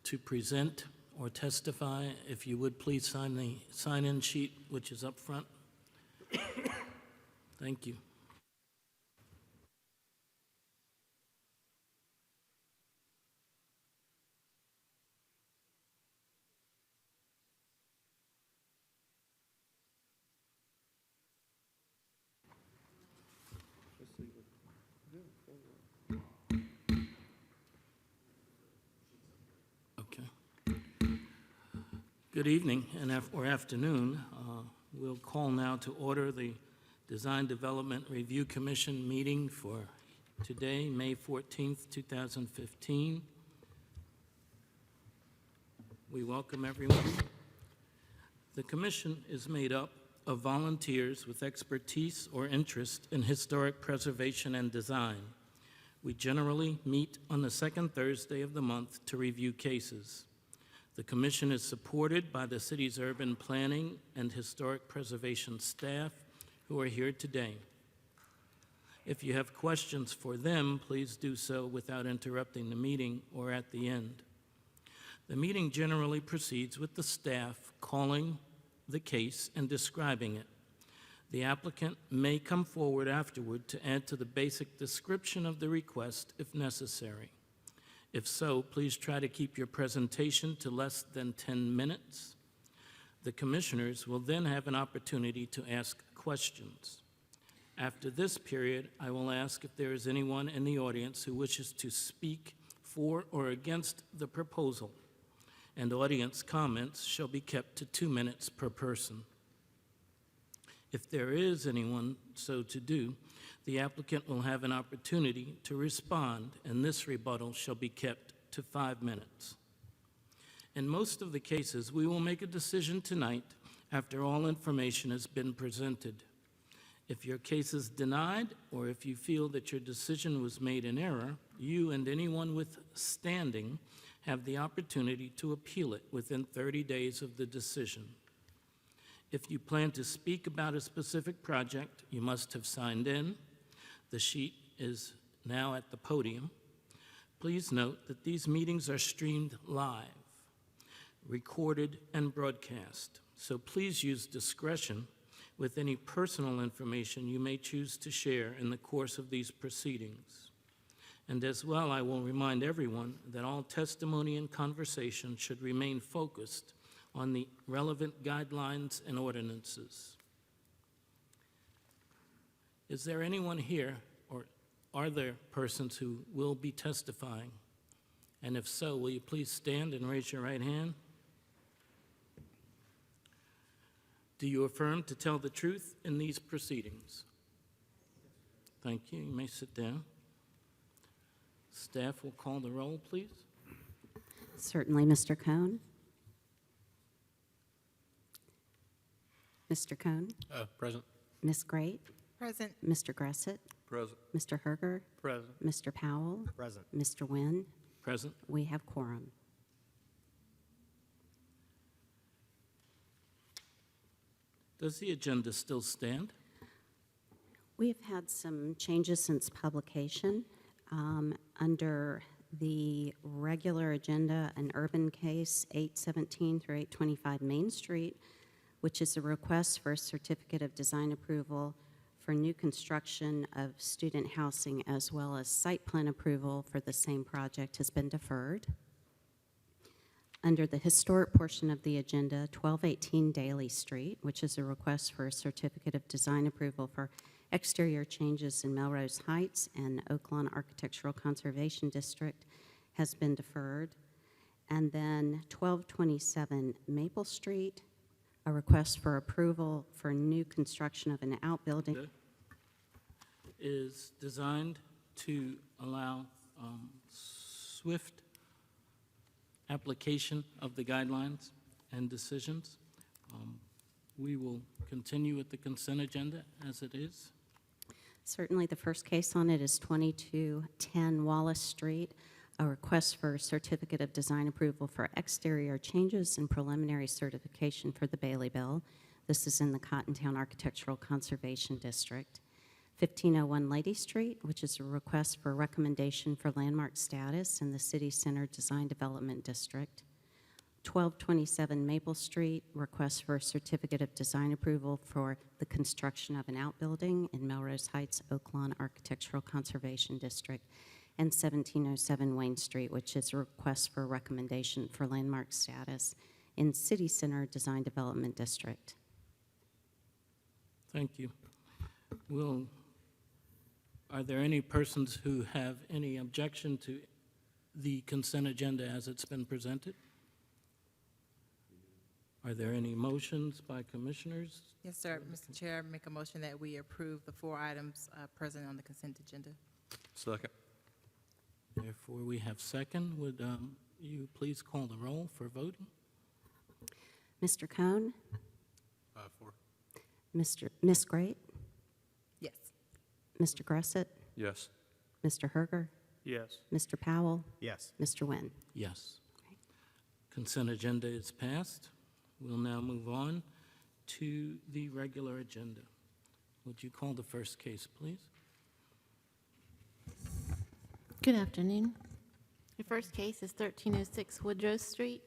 to present or testify, if you would please sign the sign-in sheet, which is up front. Thank you. Good evening or afternoon. We'll call now to order the Design Development Review Commission meeting for today, May 14th, 2015. We welcome everyone. The commission is made up of volunteers with expertise or interest in historic preservation and design. We generally meet on the second Thursday of the month to review cases. The commission is supported by the city's urban planning and historic preservation staff who are here today. If you have questions for them, please do so without interrupting the meeting or at the end. The meeting generally proceeds with the staff calling the case and describing it. The applicant may come forward afterward to add to the basic description of the request if necessary. If so, please try to keep your presentation to less than 10 minutes. The commissioners will then have an opportunity to ask questions. After this period, I will ask if there is anyone in the audience who wishes to speak for or against the proposal, and audience comments shall be kept to 2 minutes per person. If there is anyone so to do, the applicant will have an opportunity to respond, and this rebuttal shall be kept to 5 minutes. In most of the cases, we will make a decision tonight after all information has been presented. If your case is denied, or if you feel that your decision was made in error, you and anyone with standing have the opportunity to appeal it within 30 days of the decision. If you plan to speak about a specific project, you must have signed in. The sheet is now at the podium. Please note that these meetings are streamed live, recorded, and broadcast. So please use discretion with any personal information you may choose to share in the course of these proceedings. And as well, I will remind everyone that all testimony and conversation should remain focused on the relevant guidelines and ordinances. Is there anyone here, or are there persons who will be testifying? And if so, will you please stand and raise your right hand? Do you affirm to tell the truth in these proceedings? Thank you. You may sit down. Staff will call the roll, please. Certainly, Mr. Cohn. Mr. Cohn? Present. Ms. Great? Present. Mr. Gressett? Present. Mr. Herger? Present. Mr. Powell? Present. Mr. Nguyen? Present. We have quorum. Does the agenda still stand? We have had some changes since publication. Under the regular agenda, an urban case, 817 through 825 Main Street, which is a request for a certificate of design approval for new construction of student housing as well as site plan approval for the same project, has been deferred. Under the historic portion of the agenda, 1218 Daly Street, which is a request for a certificate of design approval for exterior changes in Melrose Heights and Oaklawn Architectural Conservation District, has been deferred. And then 1227 Maple Street, a request for approval for new construction of an outbuilding. Is designed to allow swift application of the guidelines and decisions. We will continue with the consent agenda as it is. Certainly, the first case on it is 2210 Wallace Street, a request for a certificate of design approval for exterior changes and preliminary certification for the Bailey Bill. This is in the Cottontown Architectural Conservation District. 1501 Lady Street, which is a request for recommendation for landmark status in the City Center Design Development District. 1227 Maple Street, request for a certificate of design approval for the construction of an outbuilding in Melrose Heights, Oaklawn Architectural Conservation District. And 1707 Wayne Street, which is a request for recommendation for landmark status in City Center Design Development District. Thank you. Are there any persons who have any objection to the consent agenda as it's been presented? Are there any motions by commissioners? Yes, sir. Mr. Chair, make a motion that we approve the 4 items present on the consent agenda. Second. Therefore, we have second. Would you please call the roll for voting? Mr. Cohn? 4. Ms. Great? Yes. Mr. Gressett? Yes. Mr. Herger? Yes. Mr. Powell? Yes. Mr. Nguyen? Yes. Consent agenda is passed. We'll now move on to the regular agenda. Would you call the first case, please? Good afternoon. The first case is 1306 Woodrow Street.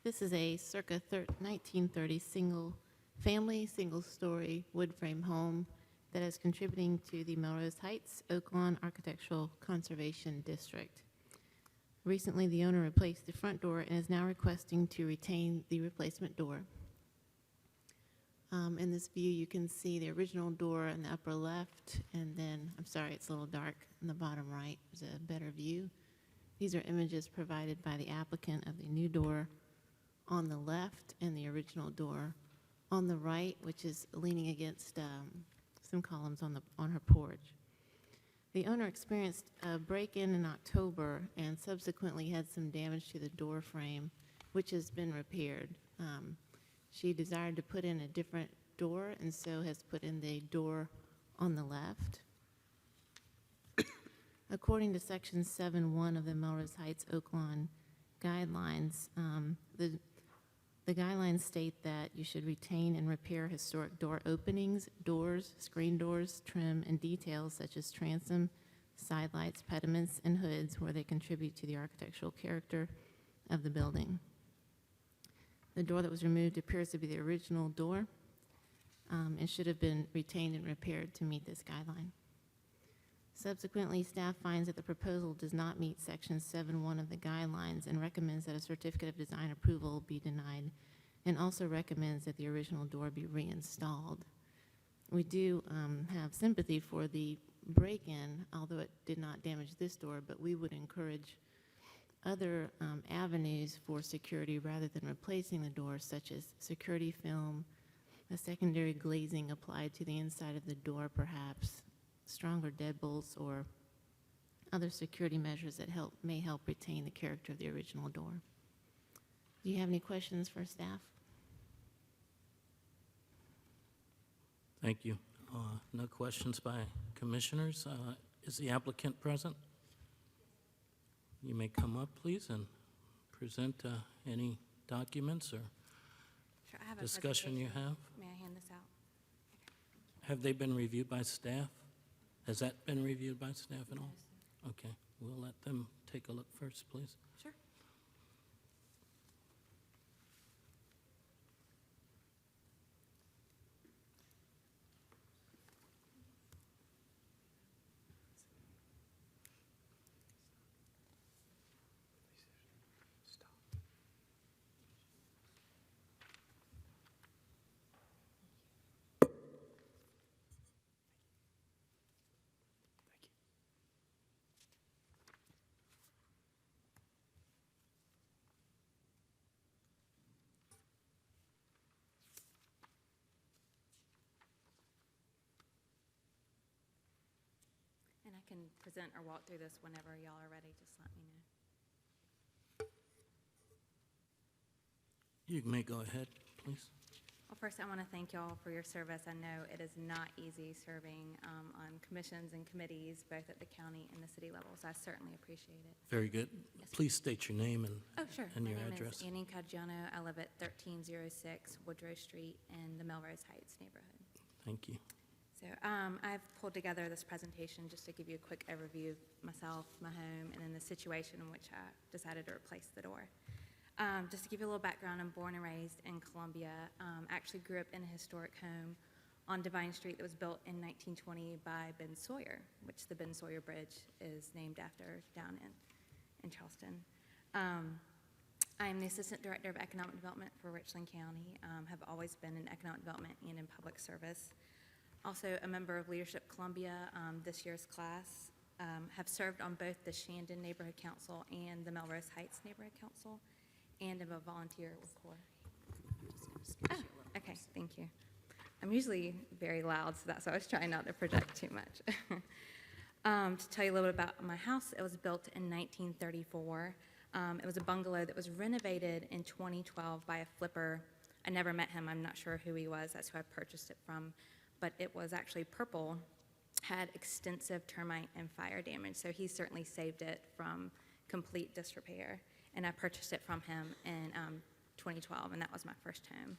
This is a circa 1930 single-family, single-story wood frame home that is contributing to the Melrose Heights Oaklawn Architectural Conservation District. Recently, the owner replaced the front door and is now requesting to retain the replacement door. In this view, you can see the original door in the upper left, and then, I'm sorry, it's a little dark in the bottom right. There's a better view. These are images provided by the applicant of the new door on the left and the original door on the right, which is leaning against some columns on her porch. The owner experienced a break-in in October and subsequently had some damage to the door frame, which has been repaired. She desired to put in a different door and so has put in the door on the left. According to Section 7.1 of the Melrose Heights Oaklawn guidelines, the guidelines state that you should retain and repair historic door openings, doors, screen doors, trim, and details such as transom, sidelights, pediments, and hoods where they contribute to the architectural character of the building. The door that was removed appears to be the original door and should have been retained and repaired to meet this guideline. Subsequently, staff finds that the proposal does not meet Section 7.1 of the guidelines and recommends that a certificate of design approval be denied, and also recommends that the original door be reinstalled. We do have sympathy for the break-in, although it did not damage this door, but we would encourage other avenues for security rather than replacing the door, such as security film, a secondary glazing applied to the inside of the door perhaps, stronger deadbolts, or other security measures that may help retain the character of the original door. Do you have any questions for staff? Thank you. No questions by commissioners. Is the applicant present? You may come up, please, and present any documents or Sure, I have a discussion you presentation. have. May I hand this out? Have they been reviewed by staff? Has that been reviewed by staff at all? Okay, we'll let them take a look first, please. Sure. And I can present or walk through this whenever y'all are ready. Just let me know. You may go ahead, please. Well, first, I want to thank y'all for your service. I know it is not easy serving on commissions and committees, both at the county and the city level, so I certainly appreciate it. Very good. Yes. Please state your name and Oh, sure. And My your name address. is Annie Caggiano. I live at 1306 Woodrow Street in the Melrose Heights neighborhood. thank you. So I've pulled together this presentation just to give you a quick overview of myself, my home, and then the situation in which I decided to replace the door. Just to give you a little background, I'm born and raised in Columbia. Actually grew up in a historic home on Divine Street that was built in 1920 by Ben Sawyer, which the Ben Sawyer Bridge is named after down in Charleston. I am the Assistant Director of Economic Development for Richland County, have always been in economic development and in public service. Also a member of Leadership Columbia, this year's class. Have served on both the Shandon Neighborhood Council and the Melrose Heights Neighborhood Council, and am a volunteer with CORE. Oh, okay, thank you. I'm usually very loud, so that's why I was trying not to project too much. To tell you a little bit about my house, it was built in 1934. It was a bungalow that was renovated in 2012 by a flipper. I never met him. I'm not sure who he was. That's who I purchased it from. But it was actually purple, had extensive termite and fire damage, so he certainly saved it from complete disrepair. And I purchased it from him in 2012, and that was my first home.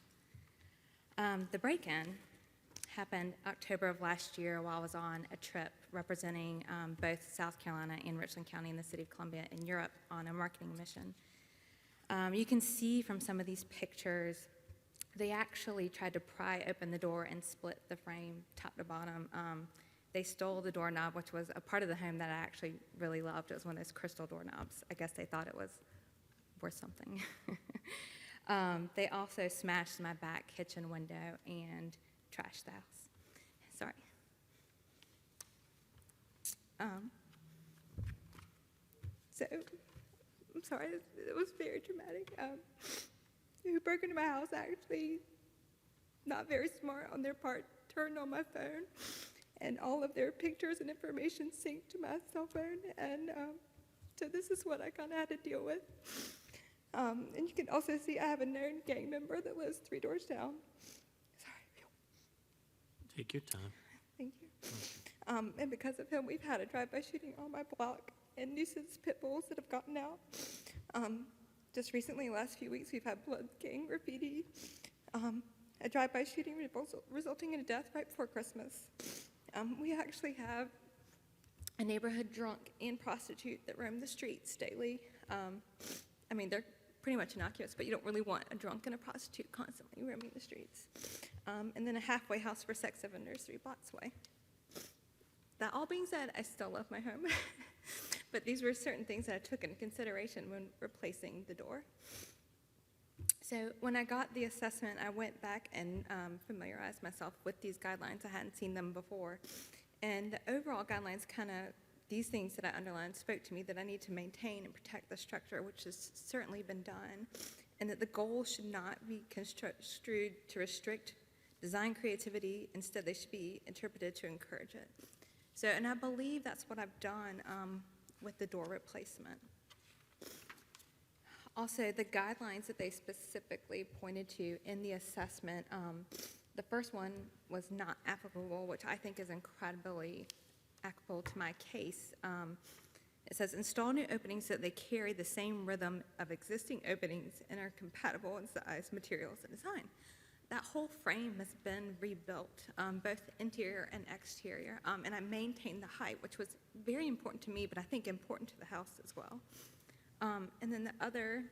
The break-in happened October of last year while I was on a trip representing both South Carolina and Richland County and the City of Columbia in Europe on a marketing mission. You can see from some of these pictures, they actually tried to pry open the door and split the frame top to bottom. They stole the doorknob, which was a part of the home that I actually really loved. It was one of those crystal doorknobs. I guess they thought it was worth something. They also smashed my back kitchen window and trashed the house. Sorry. So, I'm sorry, it was very dramatic. Who broke into my house actually, not very smart on their part, turned on my phone, and all of their pictures and information synced to my cell phone, and so this is what I kind of had to deal with. And you can also see I have a known gang member that lives 3 doors down. Sorry. Take your time. Thank you. And because of him, we've had a drive-by shooting on my block and nuisance pit bulls that have gotten out. Just recently, last few weeks, we've had blood gang graffiti, a drive-by shooting resulting in a death right before Christmas. We actually have a neighborhood drunk and prostitute that roam the streets daily. I mean, they're pretty much innocuous, but you don't really want a drunk and a prostitute constantly roaming the streets. And then a halfway house for sex offenders 3 blocks away. That all being said, I still love my home. But these were certain things that I took into consideration when replacing the door. So when I got the assessment, I went back and familiarized myself with these guidelines. I hadn't seen them before. And the overall guidelines kind of, these things that I underlined spoke to me that I need to maintain and protect the structure, which has certainly been done, and that the goal should not be construed to restrict design creativity. Instead, they should be interpreted to encourage it. So, and I believe that's what I've done with the door replacement. Also, the guidelines that they specifically pointed to in the assessment, the first one was not applicable, which I think is incredibly applicable to my case. It says, install new openings so that they carry the same rhythm of existing openings and are compatible in size, materials, and design. That whole frame has been rebuilt, both interior and exterior, and I maintained the height, which was very important to me, but I think important to the house as well. And then the other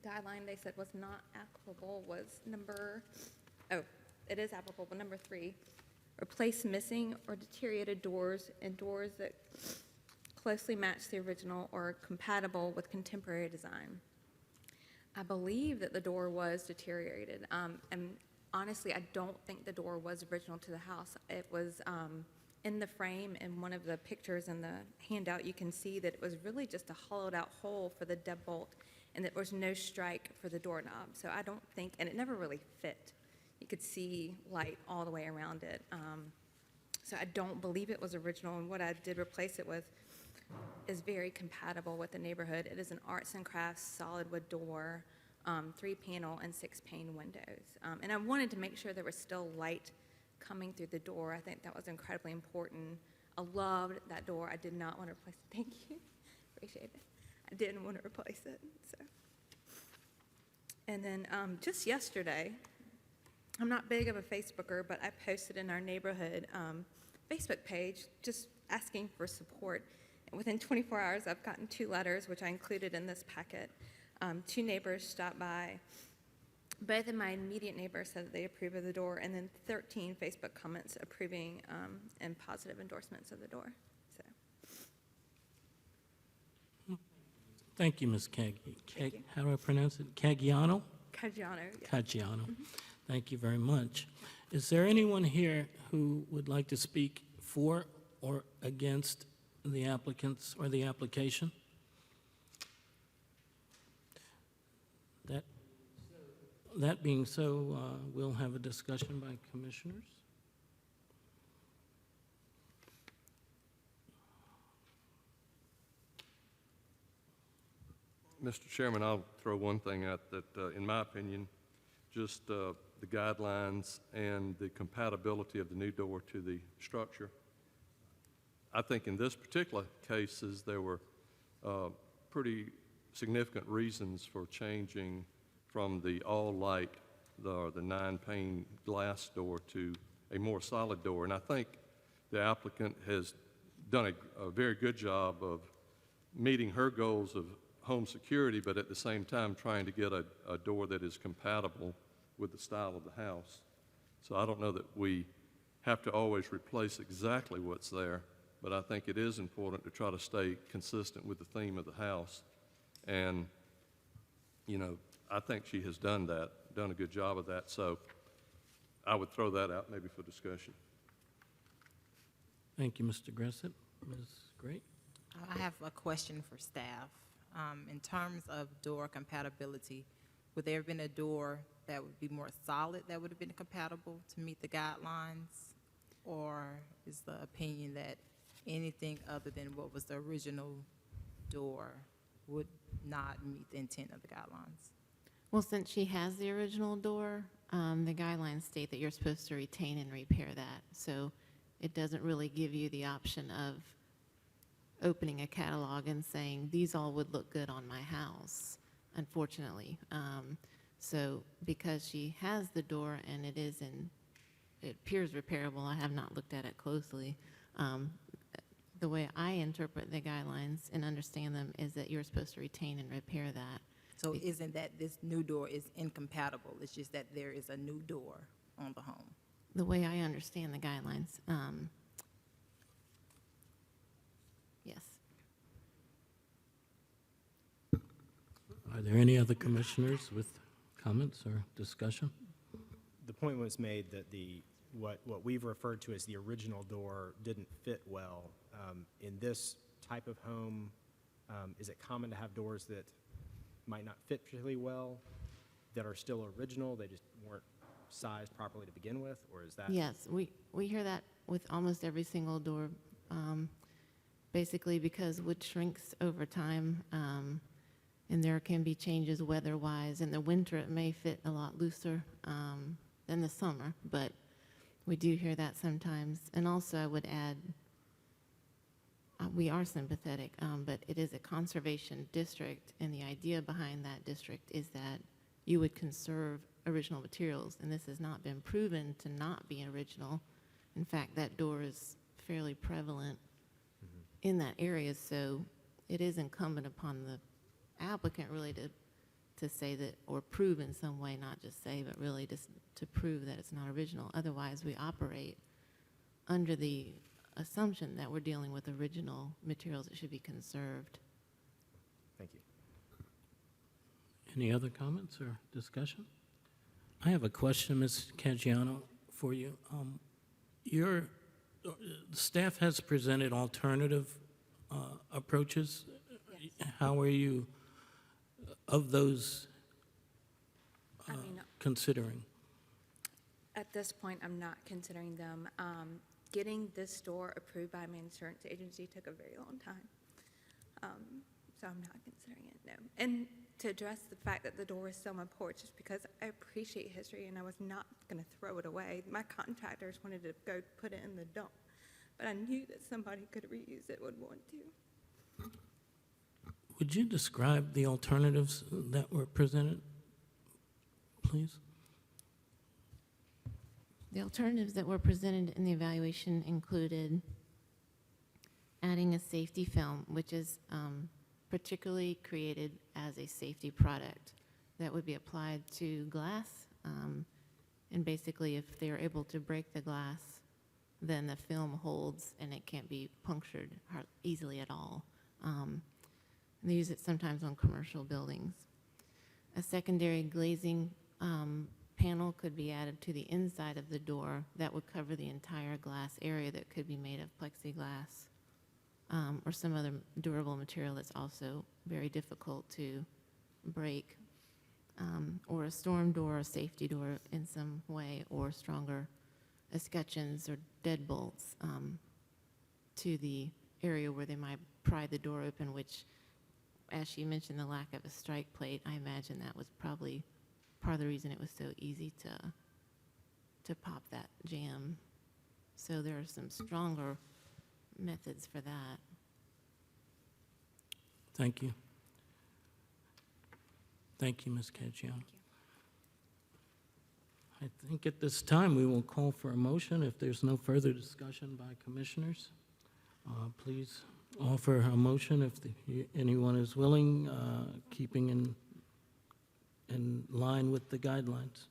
guideline they said was not applicable was it is applicable, but number 3, replace missing or deteriorated doors and doors that closely match the original or are compatible with contemporary design. I believe that the door was deteriorated, and honestly, I don't think the door was original to the house. It was in the frame. In one of the pictures in the handout, you can see that it was really just a hollowed out hole for the deadbolt, and there was no strike for the doorknob. So I don't think, and it never really fit. You could see light all the way around it. So I don't believe it was original, and what I did replace it with is very compatible with the neighborhood. It is an arts and crafts solid wood door, 3-panel and 6-pane windows. And I wanted to make sure there was still light coming through the door. I think that was incredibly important. I loved that door. I did not want to replace it. Thank you. Appreciate it. I didn't want to replace it. So. And then just yesterday, I'm not big of a Facebooker, but I posted in our neighborhood Facebook page just asking for support. And within 24 hours, I've gotten 2 letters, which I included in this packet. 2 neighbors stopped by. Both of my immediate neighbors said that they approve of the door, and then 13 Facebook comments approving and positive endorsements of the door. So, Thank you, Ms. How do I pronounce it? Caggiano? Caggiano, yeah. Caggiano. Thank you very much. Is there anyone here who would like to speak for or against the applicants or the application? That being so, we'll have a discussion by commissioners. Mr. Chairman, I'll throw one thing out that, in my opinion, just the guidelines and the compatibility of the new door to the structure. I think in this particular cases, there were pretty significant reasons for changing from the all-light, the 9-pane glass door to a more solid door. And I think the applicant has done a very good job of meeting her goals of home security, but at the same time trying to get a door that is compatible with the style of the house. So I don't know that we have to always replace exactly what's there, but I think it is important to try to stay consistent with the theme of the house. And, you know, I think she has done a good job of that. So I would throw that out maybe for discussion. Thank you, Mr. Gressett. Ms. Gray? I have a question for staff. In terms of door compatibility, would there have been a door that would be more solid that would have been compatible to meet the guidelines? Or is the opinion that anything other than what was the original door would not meet the intent of the guidelines? Well, since she has the original door, the guidelines state that you're supposed to retain and repair that. So it doesn't really give you the option of opening a catalog and saying, these all would look good on my house, unfortunately. So because she has the door and it appears repairable, I have not looked at it closely. The way I interpret the guidelines and understand them is that you're supposed to retain and repair that. So isn't that this new door is incompatible? It's just that there is a new door on the home? The way I understand the guidelines, yes. Are there any other commissioners with comments or discussion? The point was made that what we've referred to as the original door didn't fit well. In this type of home, is it common to have doors that might not fit particularly well, that are still original, they just weren't sized properly to begin with, or is that? Yes, we hear that with almost every single door, basically because wood shrinks over time, and there can be changes weather-wise. In the winter, it may fit a lot looser than the summer, but we do hear that sometimes. And also, I would add, we are sympathetic, but it is a conservation district, and the idea behind that district is that you would conserve original materials, and this has not been proven to not be original. In fact, that door is fairly prevalent in that area, so it is incumbent upon the applicant really to say that, or prove in some way, not just say, but really just to prove that it's not original. Otherwise, we operate under the assumption that we're dealing with original materials that should be conserved. Thank you. Any other comments or discussion? I have a question, Ms. Caggiano, for you. Your staff has presented alternative approaches. Yes. How are you, of those, I mean, considering? at this point, I'm not considering them. Getting this door approved by my insurance agency took a very long time. So I'm not considering it, no. And to address the fact that the door is still on my porch is because I appreciate history and I was not going to throw it away. My contractors wanted to go put it in the dump, but I knew that somebody could reuse it, would want to. Would you describe the alternatives that were presented, please? The alternatives that were presented in the evaluation included adding a safety film, which is particularly created as a safety product that would be applied to glass. And basically, if they're able to break the glass, then the film holds and it can't be punctured easily at all. They use it sometimes on commercial buildings. A secondary glazing panel could be added to the inside of the door that would cover the entire glass area that could be made of plexiglass or some other durable material that's also very difficult to break, or a storm door, a safety door in some way, or stronger escutcheons or deadbolts to the area where they might pry the door open, which, as she mentioned, the lack of a strike plate, I imagine that was probably part of the reason it was so easy to pop that jam. So there are some stronger methods for that. Thank you. Thank you, Ms. Caggiano. I think at this time, we will call for a motion. If there's no further discussion by commissioners, please offer a motion if anyone is willing, keeping in line with the guidelines.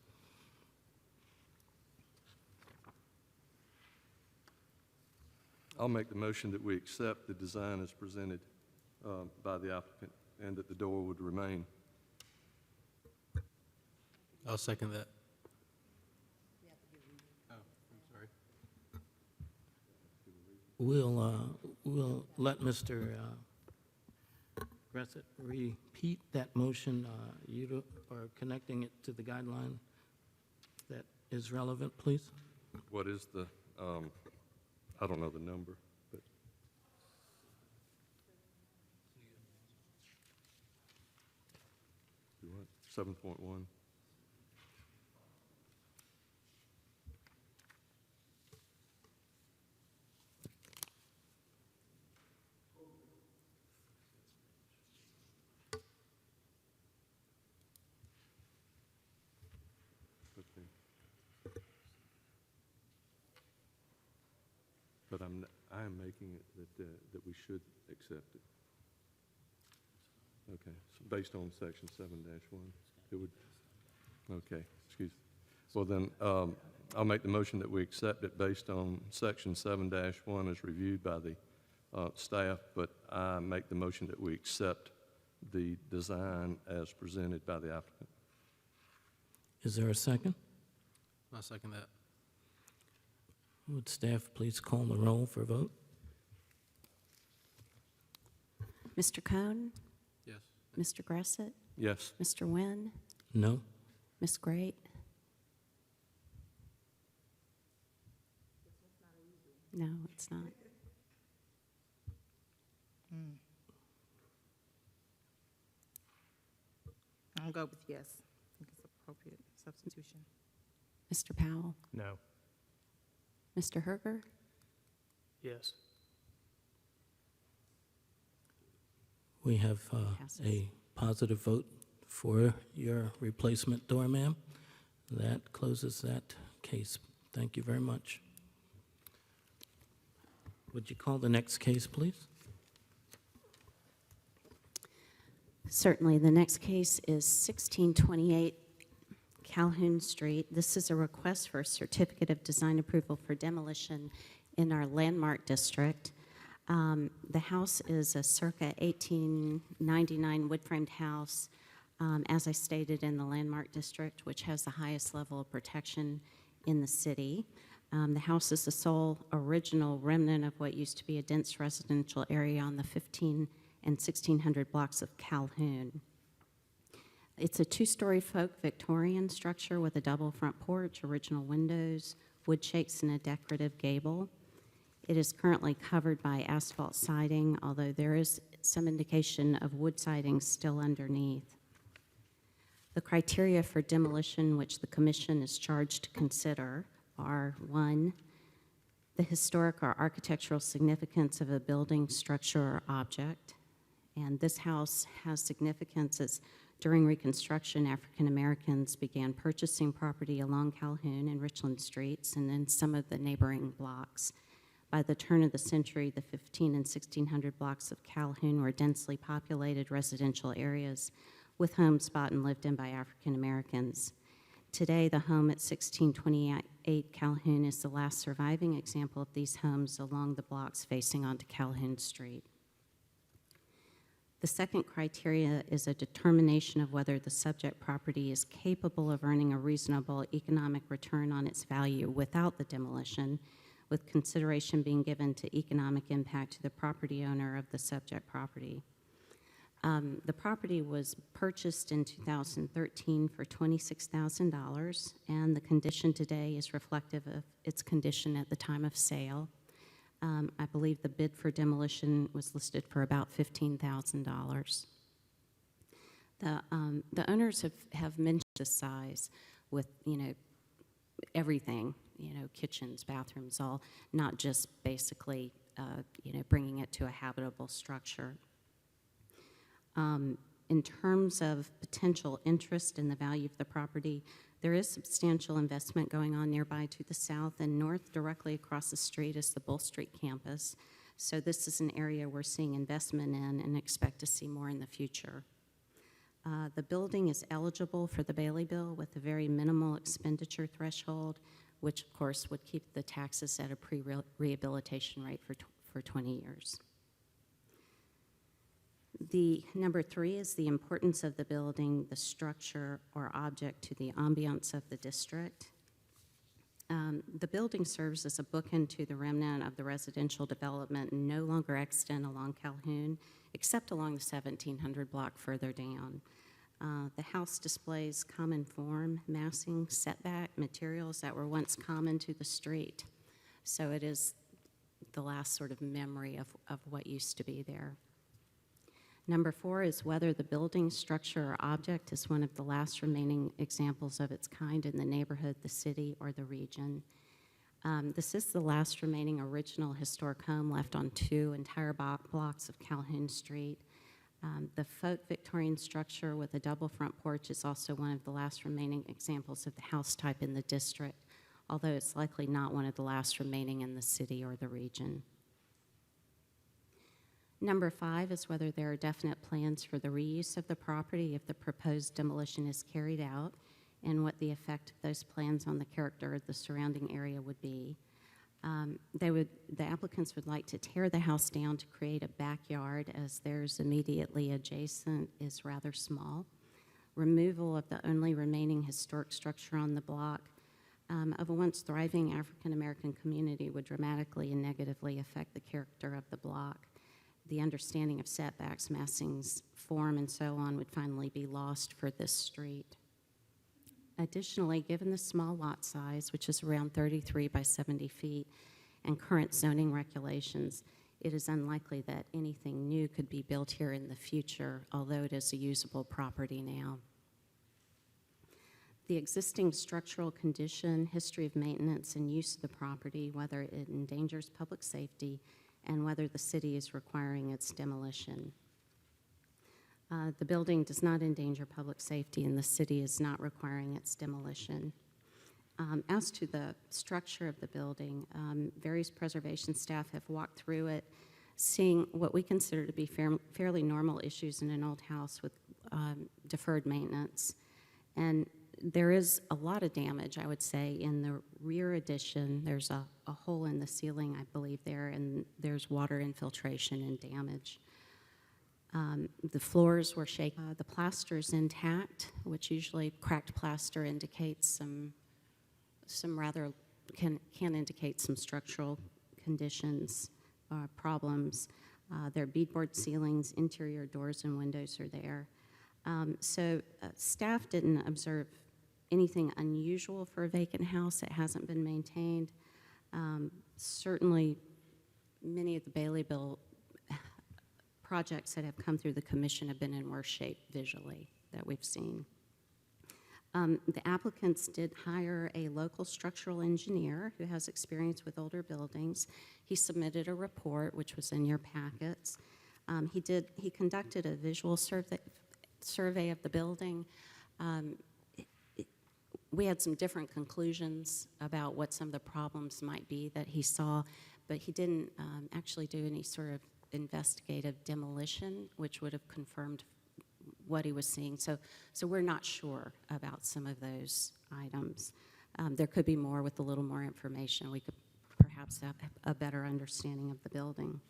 I'll make the motion that we accept the design as presented by the applicant and that the door would remain. I'll second that. Oh, I'm sorry. We'll let Mr. Gressett repeat that motion. You are connecting it to the guideline that is relevant, please. What is the, I don't know the number, but you want 7.1? Okay. But I am making it that we should accept it. Okay, so based on section 7-1, it would, okay, excuse. Well then, I'll make the motion that we accept it based on section 7-1 as reviewed by the staff, but I make the motion that we accept the design as presented by the applicant. Is there a second? I'll second that. Would staff please call the roll for vote? Mr. Cohn? Yes. Mr. Gressett? Yes. Mr. Nguyen? No? Ms. Great? No, it's not. I'll go with yes. I think it's appropriate substitution. Mr. Powell? No. Mr. Herger? Yes. We have Passes. a positive vote for your replacement door, ma'am. That closes that case. Thank you very much. Would you call the next case, please? Certainly. The next case is 1628 Calhoun Street. This is a request for a certificate of design approval for demolition in our landmark district. The house is a circa 1899 wood-framed house, as I stated, in the landmark district, which has the highest level of protection in the city. The house is the sole original remnant of what used to be a dense residential area on the 15 and 1600 blocks of Calhoun. It's a two-story folk Victorian structure with a double front porch, original windows, wood shakes, and a decorative gable. It is currently covered by asphalt siding, although there is some indication of wood siding still underneath. The criteria for demolition which the commission is charged to consider are: 1, the historic or architectural significance of a building, structure, or object. And this house has significance as During Reconstruction, African Americans began purchasing property along Calhoun and Richland Streets and in some of the neighboring blocks. By the turn of the century, the 15 and 1600 blocks of Calhoun were densely populated residential areas with homes bought and lived in by African Americans. Today, the home at 1628 Calhoun is the last surviving example of these homes along the blocks facing onto Calhoun Street. The second criteria is a determination of whether the subject property is capable of earning a reasonable economic return on its value without the demolition, with consideration being given to economic impact to the property owner of the subject property. The property was purchased in 2013 for $26,000, and the condition today is reflective of its condition at the time of sale. I believe the bid for demolition was listed for about $15,000. The owners have mentioned the size with, everything, kitchens, bathrooms, all, not just basically, bringing it to a habitable structure. In terms of potential interest in the value of the property, there is substantial investment going on nearby to the south and north. Directly across the street is the Bull Street campus. So this is an area we're seeing investment in and expect to see more in the future. The building is eligible for the Bailey Bill with a very minimal expenditure threshold, which of course would keep the taxes at a pre-rehabilitation rate for 20 years. The number 3 is the importance of the building, the structure or object to the ambiance of the district. The building serves as a bookend to the remnant of the residential development and no longer extend along Calhoun, except along the 1700 block further down. The house displays common form, massing, setback, materials that were once common to the street. So it is the last sort of memory of what used to be there. Number 4 is whether the building, structure, or object is one of the last remaining examples of its kind in the neighborhood, the city, or the region. This is the last remaining original historic home left on 2 entire blocks of Calhoun Street. The folk Victorian structure with a double front porch is also one of the last remaining examples of the house type in the district, although it's likely not one of the last remaining in the city or the region. Number 5 is whether there are definite plans for the reuse of the property if the proposed demolition is carried out, and what the effect of those plans on the character of the surrounding area would be. The applicants would like to tear the house down to create a backyard, as theirs immediately adjacent is rather small. Removal of the only remaining historic structure on the block of a once thriving African American community would dramatically and negatively affect the character of the block. The understanding of setbacks, massings, form, and so on would finally be lost for this street. Additionally, given the small lot size, which is around 33 by 70 feet, and current zoning regulations, it is unlikely that anything new could be built here in the future, although it is a usable property now. The existing structural condition, history of maintenance, and use of the property, whether it endangers public safety, and whether the city is requiring its demolition. The building does not endanger public safety, and the city is not requiring its demolition. As to the structure of the building, various preservation staff have walked through it, seeing what we consider to be fairly normal issues in an old house with deferred maintenance. And there is a lot of damage, I would say, in the rear addition. There's a hole in the ceiling, I believe, there, and there's water infiltration and damage. The floors were shaken. The plaster is intact, which usually cracked plaster indicates some rather, can indicate some structural conditions, problems. There are beadboard ceilings, interior doors and windows are there. So staff didn't observe anything unusual for a vacant house. It hasn't been maintained. Certainly, many of the Bailey Bill projects that have come through the commission have been in worse shape visually that we've seen. The applicants did hire a local structural engineer who has experience with older buildings. He submitted a report, which was in your packets. He conducted a visual survey survey of the building, we had some different conclusions about what some of the problems might be that he saw, but he didn't actually do any sort of investigative demolition, which would have confirmed what he was seeing. So we're not sure about some of those items. There could be more with a little more information. We could perhaps have a better understanding of the building.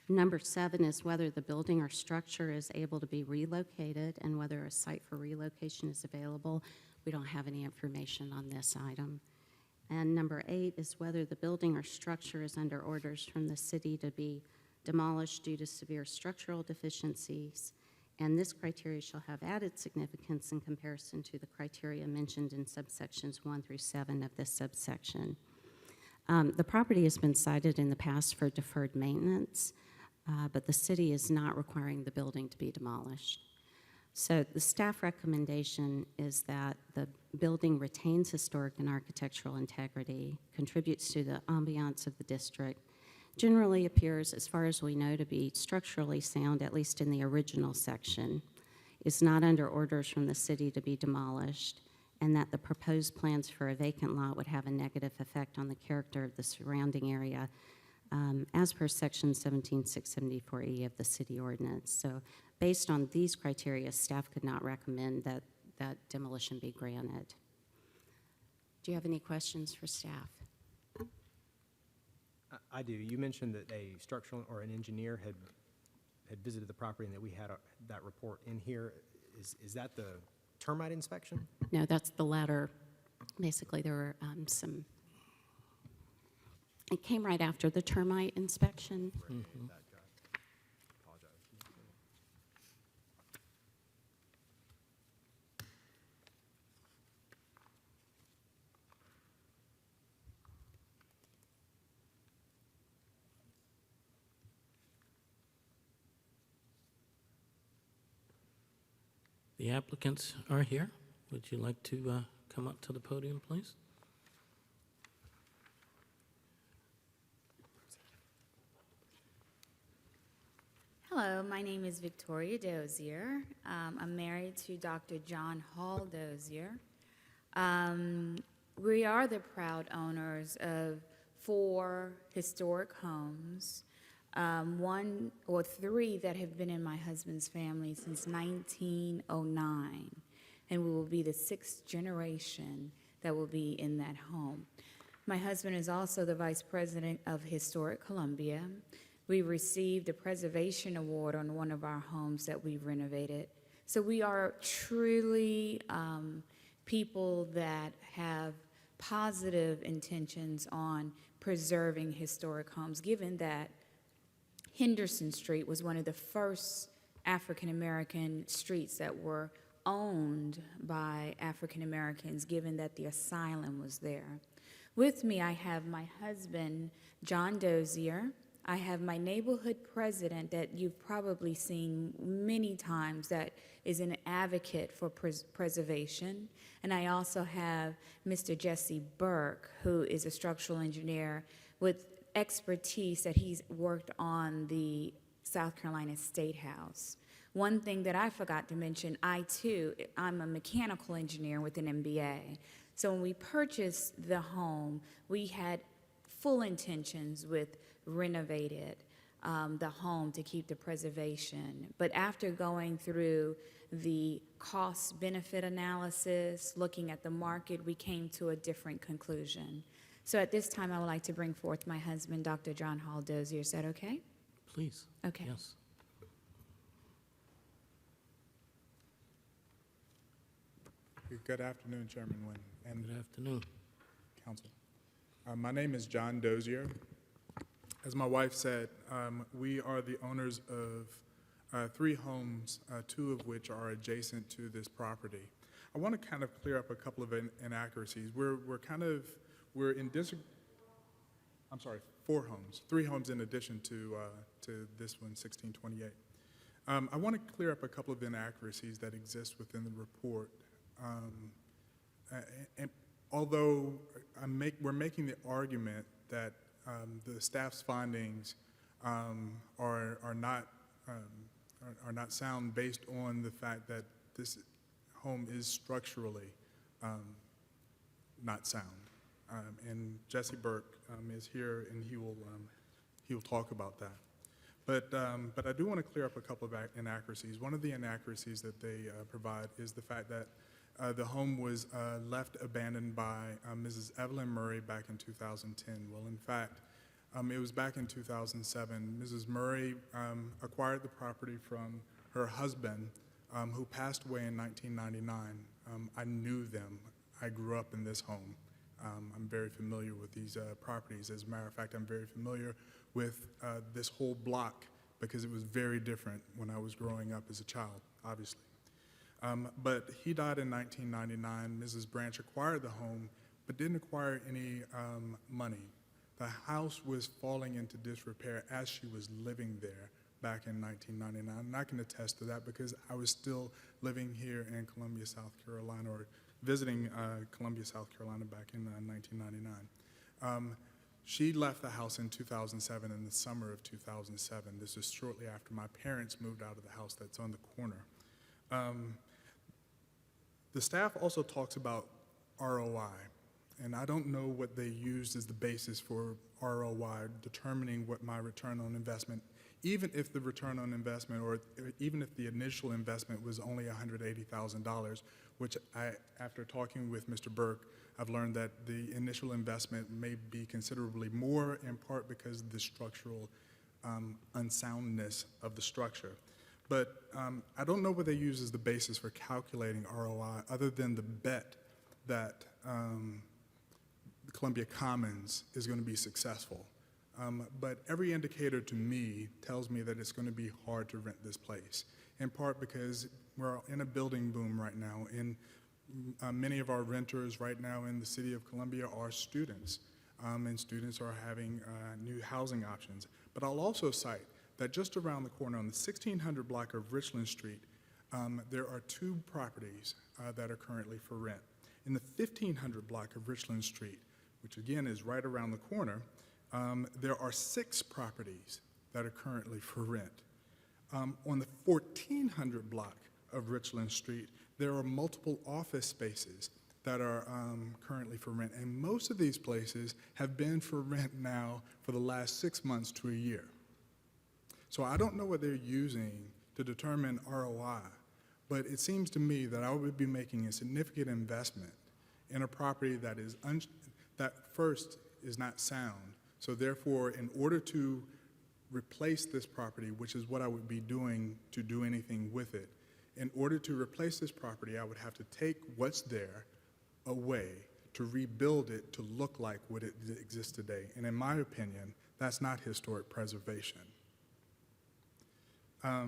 Number 7 is whether the building or structure is able to be relocated and whether a site for relocation is available. We don't have any information on this item. And number 8 is whether the building or structure is under orders from the city to be demolished due to severe structural deficiencies. And this criteria shall have added significance in comparison to the criteria mentioned in subsections 1 through 7 of this subsection. The property has been cited in the past for deferred maintenance, but the city is not requiring the building to be demolished. So the staff recommendation is that the building retains historic and architectural integrity, contributes to the ambiance of the district, generally appears, as far as we know, to be structurally sound, at least in the original section, is not under orders from the city to be demolished, and that the proposed plans for a vacant lot would have a negative effect on the character of the surrounding area, as per section 17674E of the city ordinance. So based on these criteria, staff could not recommend that demolition be granted. Do you have any questions for staff? I do. You mentioned that a structural or an engineer had visited the property and that we had that report in here. Is that the termite inspection? No, that's the latter. Basically, there were it came right after the termite inspection. The applicants are here. Would you like to come up to the podium, please? Hello, my name is Victoria Dozier. I'm married to Dr. John Hall Dozier. We are the proud owners of 4 historic homes, 1 or 3 that have been in my husband's family since 1909, and we will be the 6th generation that will be in that home. My husband is also the Vice President of Historic Columbia. We received a preservation award on one of our homes that we've renovated. So we are truly people that have positive intentions on preserving historic homes, given that Henderson Street was one of the first African American streets that were owned by African Americans, given that the asylum was there. With me, I have my husband, John Dozier. I have my neighborhood president that you've probably seen many times that is an advocate for preservation. And I also have Mr. Jesse Burke, who is a structural engineer with expertise that he's worked on the South Carolina State House. One thing that I forgot to mention, I'm a mechanical engineer with an MBA. So when we purchased the home, we had full intentions with renovated the home to keep the preservation. But after going through the cost-benefit analysis, looking at the market, we came to a different conclusion. So at this time, I would like to bring forth my husband, Dr. John Hall Dozier. Is that okay? Please. Okay. Yes. Good afternoon, Chairman Nguyen and Good afternoon. Council. My name is John Dozier. As my wife said, we are the owners of 3 homes, 2 of which are adjacent to this property. I want to kind of clear up a couple of inaccuracies. We're in district. I'm sorry, 4 homes, 3 homes in addition to this one, 1628. I want to clear up a couple of inaccuracies that exist within the report. And although we're making the argument that the staff's findings are not are not sound based on the fact that this home is structurally not sound. And Jesse Burke is here, and he will talk about that. But I do want to clear up a couple of inaccuracies. One of the inaccuracies that they provide is the fact that the home was left abandoned by Mrs. Evelyn Murray back in 2010. Well, in fact, it was back in 2007. Mrs. Murray acquired the property from her husband, who passed away in 1999. I knew them. I grew up in this home. I'm very familiar with these properties. As a matter of fact, I'm very familiar with this whole block because it was very different when I was growing up as a child, obviously. But he died in 1999. Mrs. Branch acquired the home, but didn't acquire any money. The house was falling into disrepair as she was living there back in 1999. And I can attest to that because I was still living here in Columbia, South Carolina, or visiting Columbia, South Carolina back in 1999. She left the house in 2007, in the summer of 2007. This is shortly after my parents moved out of the house that's on the corner. The staff also talks about ROI, and I don't know what they used as the basis for ROI, determining what my return on investment, even if the return on investment, or even if the initial investment was only $180,000, which after talking with Mr. Burke, I've learned that the initial investment may be considerably more, in part because of the structural unsoundness of the structure. But I don't know what they use as the basis for calculating ROI, other than the bet that Columbia Commons is going to be successful. But every indicator to me tells me that it's going to be hard to rent this place, in part because we're in a building boom right now, and many of our renters right now in the city of Columbia are students, and students are having new housing options. But I'll also cite that just around the corner on the 1600 block of Richland Street, there are 2 properties that are currently for rent. In the 1500 block of Richland Street, which again is right around the corner, there are 6 properties that are currently for rent. On the 1400 block of Richland Street, there are multiple office spaces that are currently for rent, and most of these places have been for rent now for the last 6 months to a year. So I don't know what they're using to determine ROI, but it seems to me that I would be making a significant investment in a property that is that first is not sound. So therefore, in order to replace this property, which is what I would be doing to do anything with it, in order to replace this property, I would have to take what's there away to rebuild it to look like what it exists today. And in my opinion, that's not historic preservation. I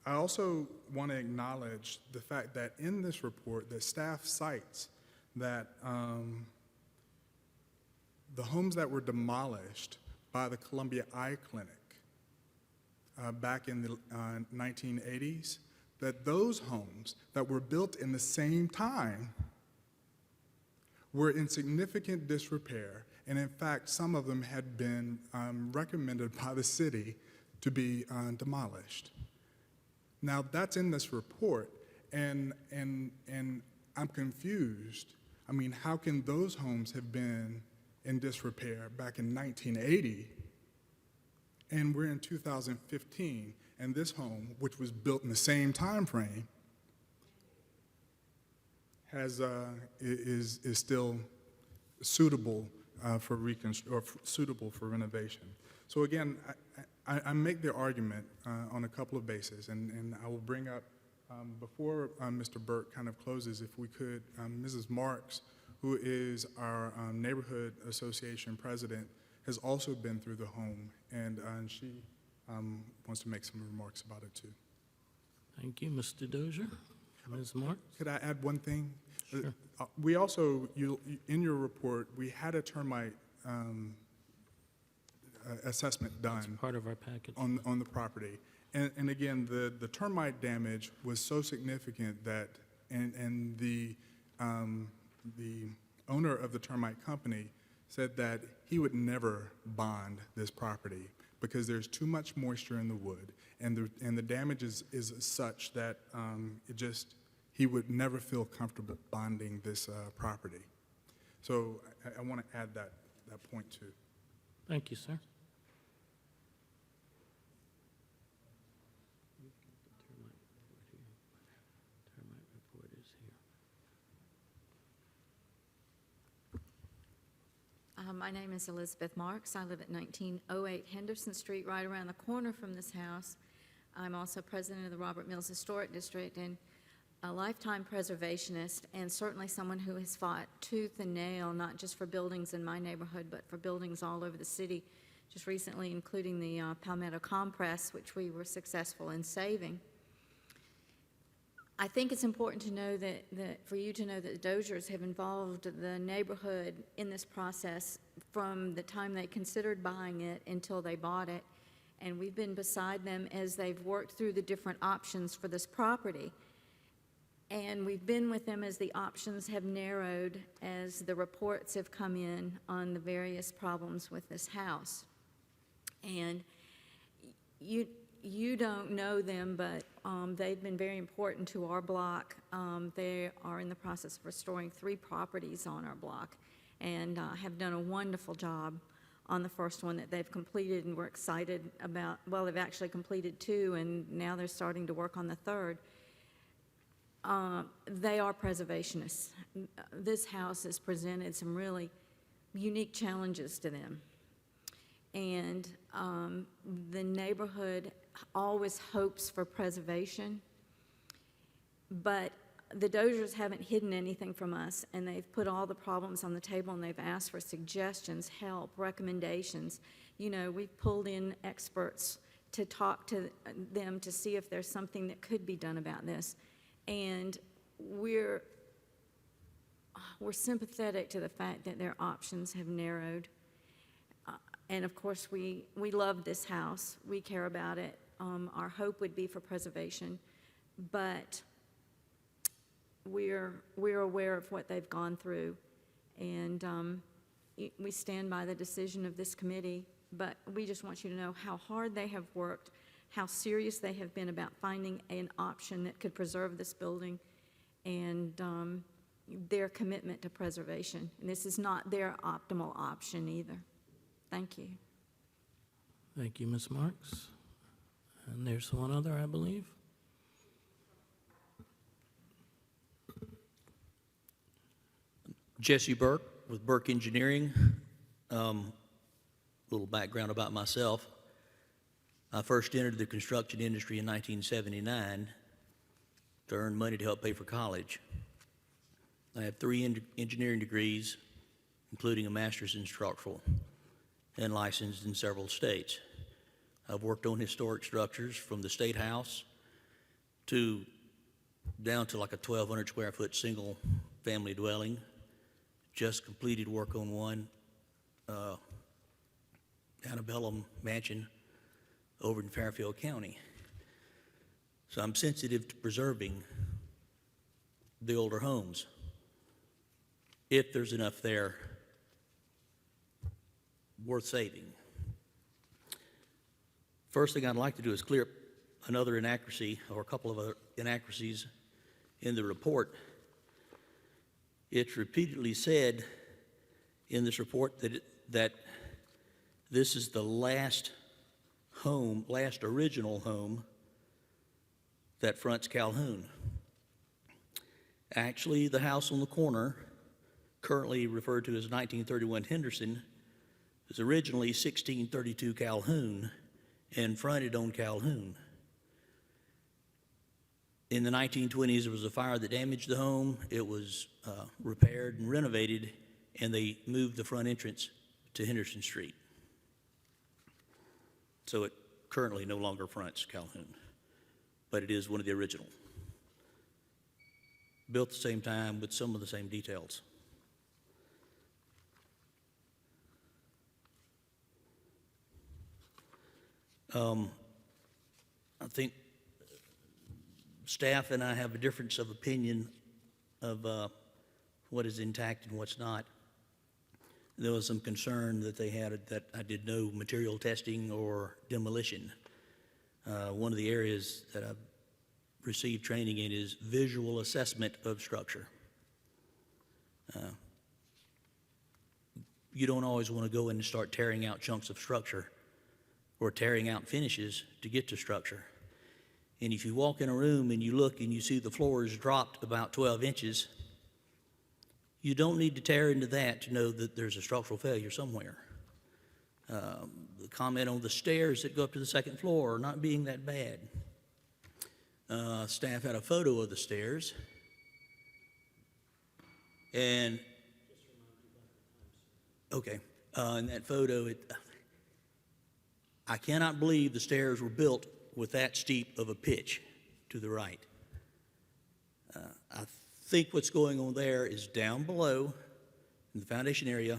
also want to acknowledge the fact that in this report, the staff cites that the homes that were demolished by the Columbia Eye Clinic back in the 1980s, that those homes that were built in the same time were in significant disrepair, and in fact, some of them had been recommended by the city to be demolished. Now, that's in this report, and I'm confused. I mean, how can those homes have been in disrepair back in 1980, and we're in 2015, and this home, which was built in the same time frame, is still suitable for suitable for renovation. So again, I make the argument on a couple of bases, and I will bring up, before Mr. Burke kind of closes, if we could, Mrs. Marks, who is our neighborhood association president, has also been through the home, and she wants to make some remarks about it too. Thank you, Mr. Dozier. Ms. Marks? Could I add one thing? Sure. We also, in your report, we had a termite assessment done Part of our package. on the property. And again, the termite damage was so significant that, and the owner of the termite company said that he would never bond this property because there's too much moisture in the wood, and the damage is such that he would never feel comfortable bonding this property. So I want to add that point too. Thank you, sir. Termite report is here. My name is Elizabeth Marks. I live at 1908 Henderson Street, right around the corner from this house. I'm also president of the Robert Mills Historic District and a lifetime preservationist, and certainly someone who has fought tooth and nail, not just for buildings in my neighborhood, but for buildings all over the city, just recently including the Palmetto Compress, which we were successful in saving. I think it's important to know that for you to know that the Doziers have involved the neighborhood in this process from the time they considered buying it until they bought it, and we've been beside them as they've worked through the different options for this property. And we've been with them as the options have narrowed, as the reports have come in on the various problems with this house. And you don't know them, but they've been very important to our block. They are in the process of restoring 3 properties on our block and have done a wonderful job on the first one that they've completed, and we're excited about, well, they've actually completed 2, and now they're starting to work on the 3rd. They are preservationists. This house has presented some really unique challenges to them. And the neighborhood always hopes for preservation, but the Doziers haven't hidden anything from us, and they've put all the problems on the table, and they've asked for suggestions, help, recommendations. You know, we've pulled in experts to talk to them to see if there's something that could be done about this. And we're sympathetic to the fact that their options have narrowed. And of course, we love this house. We care about it. Our hope would be for preservation, but we're aware of what they've gone through, and we stand by the decision of this committee. But we just want you to know how hard they have worked, how serious they have been about finding an option that could preserve this building, and their commitment to preservation. And this is not their optimal option either. Thank you. Thank you, Ms. Marks. And there's one other, I believe. Jesse Burke with Burke Engineering. Little background about myself. I first entered the construction industry in 1979 to earn money to help pay for college. I have 3 engineering degrees, including a master's in structural, and licensed in several states. I've worked on historic structures from the State House down to like a 1,200 square foot single family dwelling. Just completed work on one, Antebellum Mansion over in Fairfield County. So I'm sensitive to preserving the older homes, if there's enough there worth saving. First thing I'd like to do is clear up another inaccuracy, or a couple of other inaccuracies in the report. It's repeatedly said in this report that this is the last original home that fronts Calhoun. Actually, the house on the corner, currently referred to as 1931 Henderson, was originally 1632 Calhoun and fronted on Calhoun. In the 1920s, there was a fire that damaged the home. It was repaired and renovated, and they moved the front entrance to Henderson Street. So it currently no longer fronts Calhoun, but it is one of the original. Built at the same time with some of the same details. I think staff and I have a difference of opinion of what is intact and what's not. There was some concern that they had that I did no material testing or demolition. One of the areas that I've received training in is visual assessment of structure. You don't always want to go in and start tearing out chunks of structure or tearing out finishes to get to structure. And if you walk in a room and you look and you see the floor is dropped about 12 inches, you don't need to tear into that to know that there's a structural failure somewhere. The comment on the stairs that go up to the second floor not being that bad. Staff had a photo of the stairs. And, okay, in that photo, I cannot believe the stairs were built with that steep of a pitch to the right. I think what's going on there is down below in the foundation area,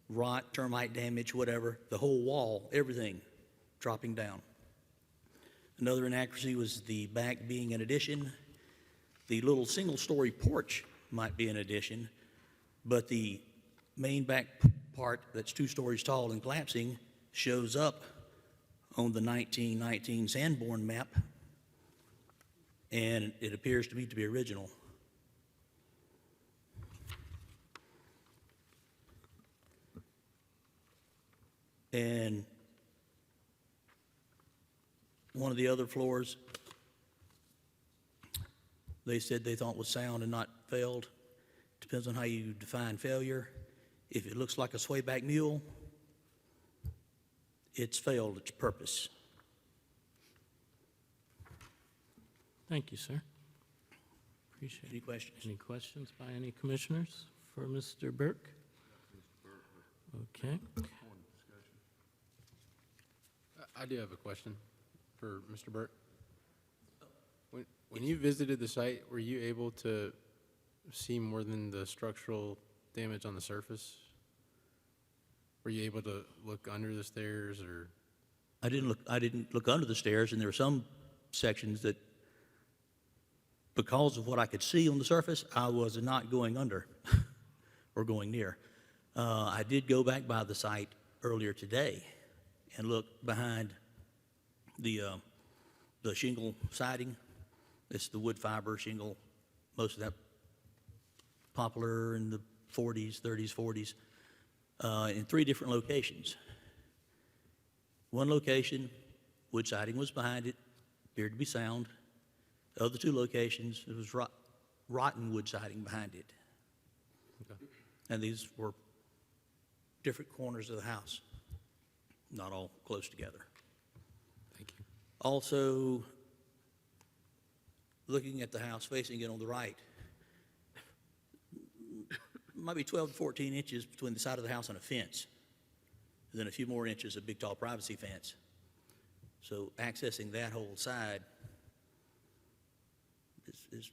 rot, termite damage, whatever, the whole wall, everything dropping down. Another inaccuracy was the back being an addition. The little single-story porch might be an addition, but the main back part that's 2 stories tall and collapsing shows up on the 1919 Sanborn map, and it appears to me to be original. And one of the other floors, they said they thought was sound and not failed. Depends on how you define failure. If it looks like a swayback mule, it's failed its purpose. Thank you, sir. Appreciate Any it. questions? Any questions by any commissioners for Mr. Burke? Okay. I do have a question for Mr. Burke. When you visited the site, were you able to see more than the structural damage on the surface? Were you able to look under the stairs, or? I didn't look under the stairs, and there were some sections that, because of what I could see on the surface, I was not going under or going near. I did go back by the site earlier today and look behind the shingle siding. It's the wood fiber shingle, most of that poplar in the 40s, 30s, 40s, in 3 different locations. One location, wood siding was behind it, appeared to be sound. The other 2 locations, it was rotten wood siding behind it. Okay. And these were different corners of the house, not all close together. Thank you. Also, looking at the house, facing it on the right, might be 12 to 14 inches between the side of the house and a fence, and then a few more inches of big, tall privacy fence. So accessing that whole side is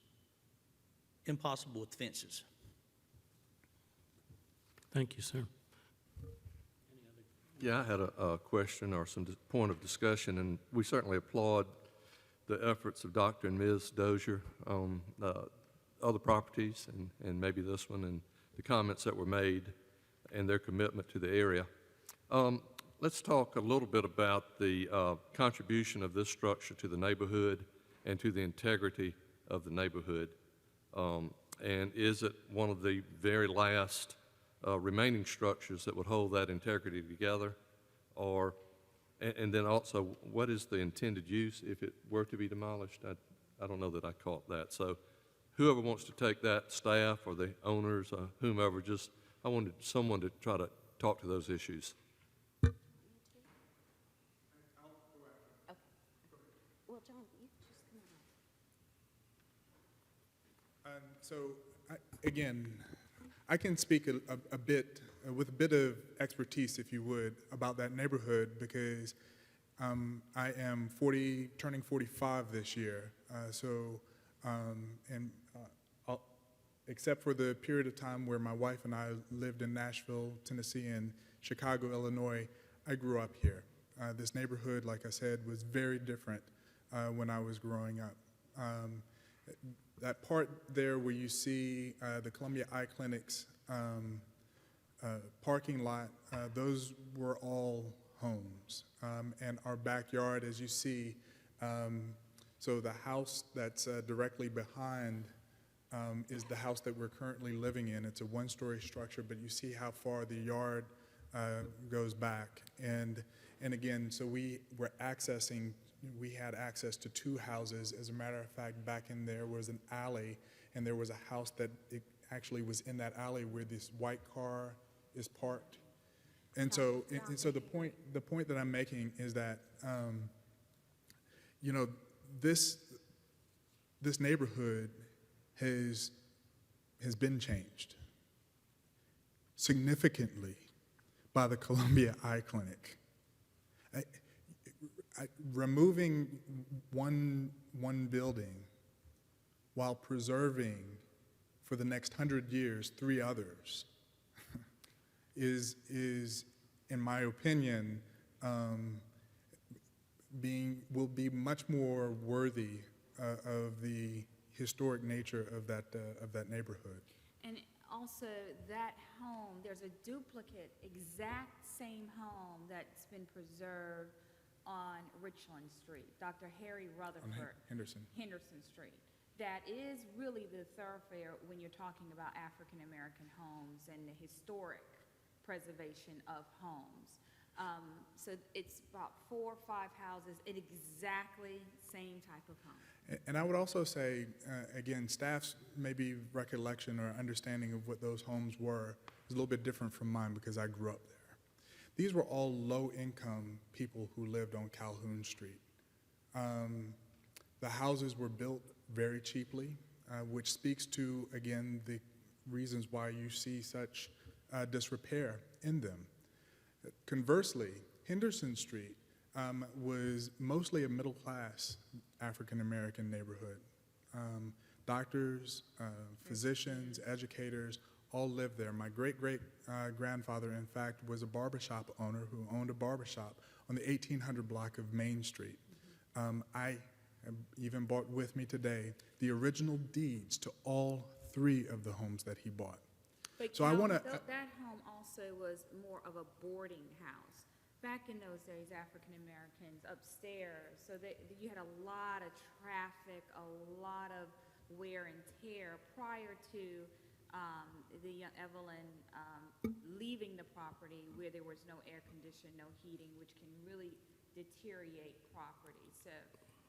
impossible with fences. Thank you, sir. Yeah, I had a question or some point of discussion, and we certainly applaud the efforts of Dr. and Ms. Dozier on other properties and maybe this one, and the comments that were made and their commitment to the area. Let's talk a little bit about the contribution of this structure to the neighborhood and to the integrity of the neighborhood. And is it one of the very last remaining structures that would hold that integrity together? Or, and then also, what is the intended use if it were to be demolished? I don't know that I caught that. So whoever wants to take that, staff or the owners, whomever, just, I wanted someone to try to talk to those issues. Well, John, you just come on. So, again, I can speak a bit, with a bit of expertise, if you would, about that neighborhood because I am turning 45 this year. Except for the period of time where my wife and I lived in Nashville, Tennessee, and Chicago, Illinois, I grew up here. This neighborhood, like I said, was very different when I was growing up. That part there where you see the Columbia Eye Clinic's parking lot, those were all homes. And our backyard, as you see, so the house that's directly behind is the house that we're currently living in. It's a one-story structure, but you see how far the yard goes back. And again, so we had access to two houses. As a matter of fact, back in there was an alley, and there was a house that it actually was in that alley where this white car is parked. And so the point that I'm making is that, you know, this neighborhood has been changed significantly by the Columbia Eye Clinic. Removing one building while preserving for the next 100 years 3 others is, in my opinion, will be much more worthy of the historic nature of that neighborhood. And also, that home, there's a duplicate, exact same home that's been preserved on Richland Street, Dr. Harry Rutherford. Henderson. Henderson Street. That is really the thoroughfare when you're talking about African-American homes and the historic preservation of homes. So it's about 4 or 5 houses in exactly same type of home. And I would also say, again, staff's maybe recollection or understanding of what those homes were is a little bit different from mine because I grew up there. These were all low-income people who lived on Calhoun Street. The houses were built very cheaply, which speaks to, again, the reasons why you see such disrepair in them. Conversely, Henderson Street was mostly a middle-class African-American neighborhood. Doctors, physicians, educators all lived there. My great-great-grandfather, in fact, was a barbershop owner who owned a barbershop on the 1800 block of Main Street. I have even brought with me today the original deeds to all 3 of the homes that he bought. But So I want to. that home also was more of a boarding house. Back in those days, African Americans upstairs, so that you had a lot of traffic, a lot of wear and tear prior to the young Evelyn leaving the property where there was no air conditioning, no heating, which can really deteriorate property. So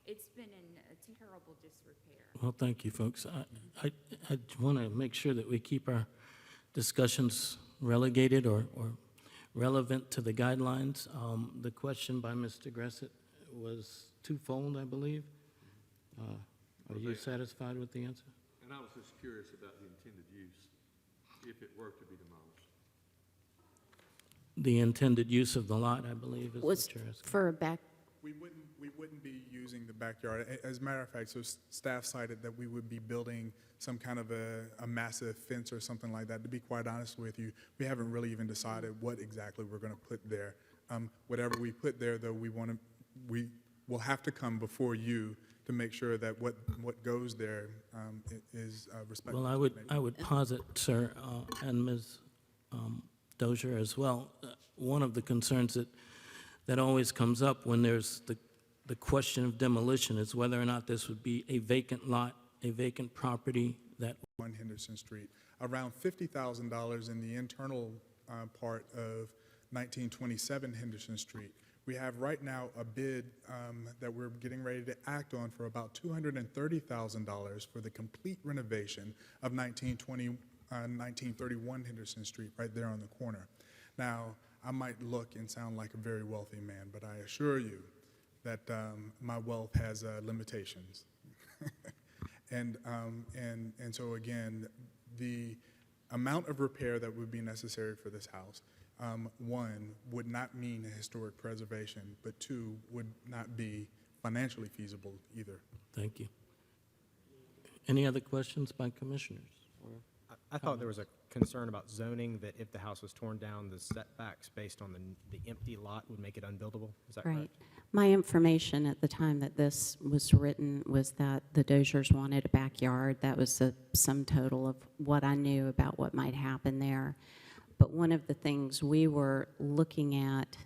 it's been in a terrible disrepair. Well, thank you, folks. I want to make sure that we keep our discussions relegated or relevant to the guidelines. The question by Mr. Gressett was twofold, I believe. Are you satisfied with the answer? And I was just curious about the intended use, if it were to be demolished. The intended use of the lot, I believe, is Was what you're asking. for a back, We wouldn't be using the backyard. As a matter of fact, so staff cited that we would be building some kind of a massive fence or something like that. To be quite honest with you, we haven't really even decided what exactly we're going to put there. Whatever we put there, though, we will have to come before you to make sure that what goes there is respectful. Well, I would posit, sir, and Ms. Dozier as well, one of the concerns that always comes up when there's the question of demolition is whether or not this would be a vacant lot, a vacant property that. On Henderson Street, around $50,000 in the internal part of 1927 Henderson Street. We have right now a bid that we're getting ready to act on for about $230,000 for the complete renovation of 1931 Henderson Street, right there on the corner. Now, I might look and sound like a very wealthy man, but I assure you that my wealth has limitations. And so again, the amount of repair that would be necessary for this house, 1, would not mean a historic preservation, but 2, would not be financially feasible either. Thank you. Any other questions by commissioners? I thought there was a concern about zoning, that if the house was torn down, the setbacks based on the empty lot would make it unbuildable. Is that right. correct? My information at the time that this was written was that the Doziers wanted a backyard. That was the sum total of what I knew about what might happen there. But one of the things we were looking at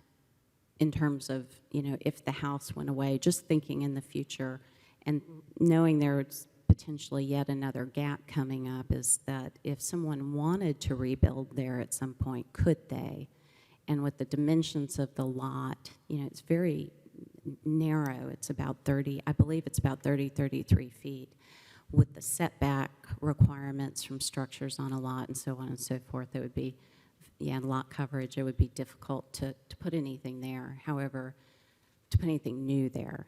in terms of, if the house went away, just thinking in the future and knowing there's potentially yet another gap coming up, is that if someone wanted to rebuild there at some point, could they? And with the dimensions of the lot, it's very narrow. It's about 30, I believe it's about 33 feet. With the setback requirements from structures on a lot and so on and so forth, it would be, lot coverage, it would be difficult to put anything there. However, to put anything new there.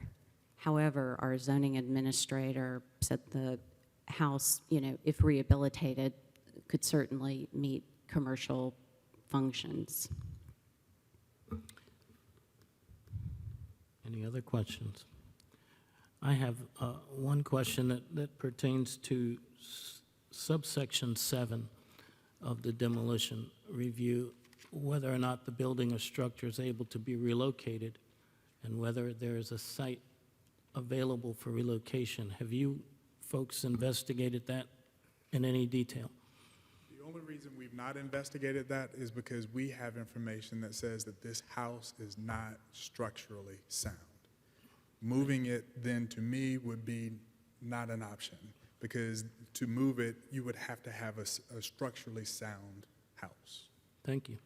However, our zoning administrator said the house, if rehabilitated, could certainly meet commercial functions. Any other questions? I have one question that pertains to subsection 7 of the demolition review, whether or not the building or structure is able to be relocated and whether there is a site available for relocation. Have you folks investigated that in any detail? The only reason we've not investigated that is because we have information that says that this house is not structurally sound. Moving it then to me would be not an option, because to move it, you would have to have a structurally sound house. Thank you.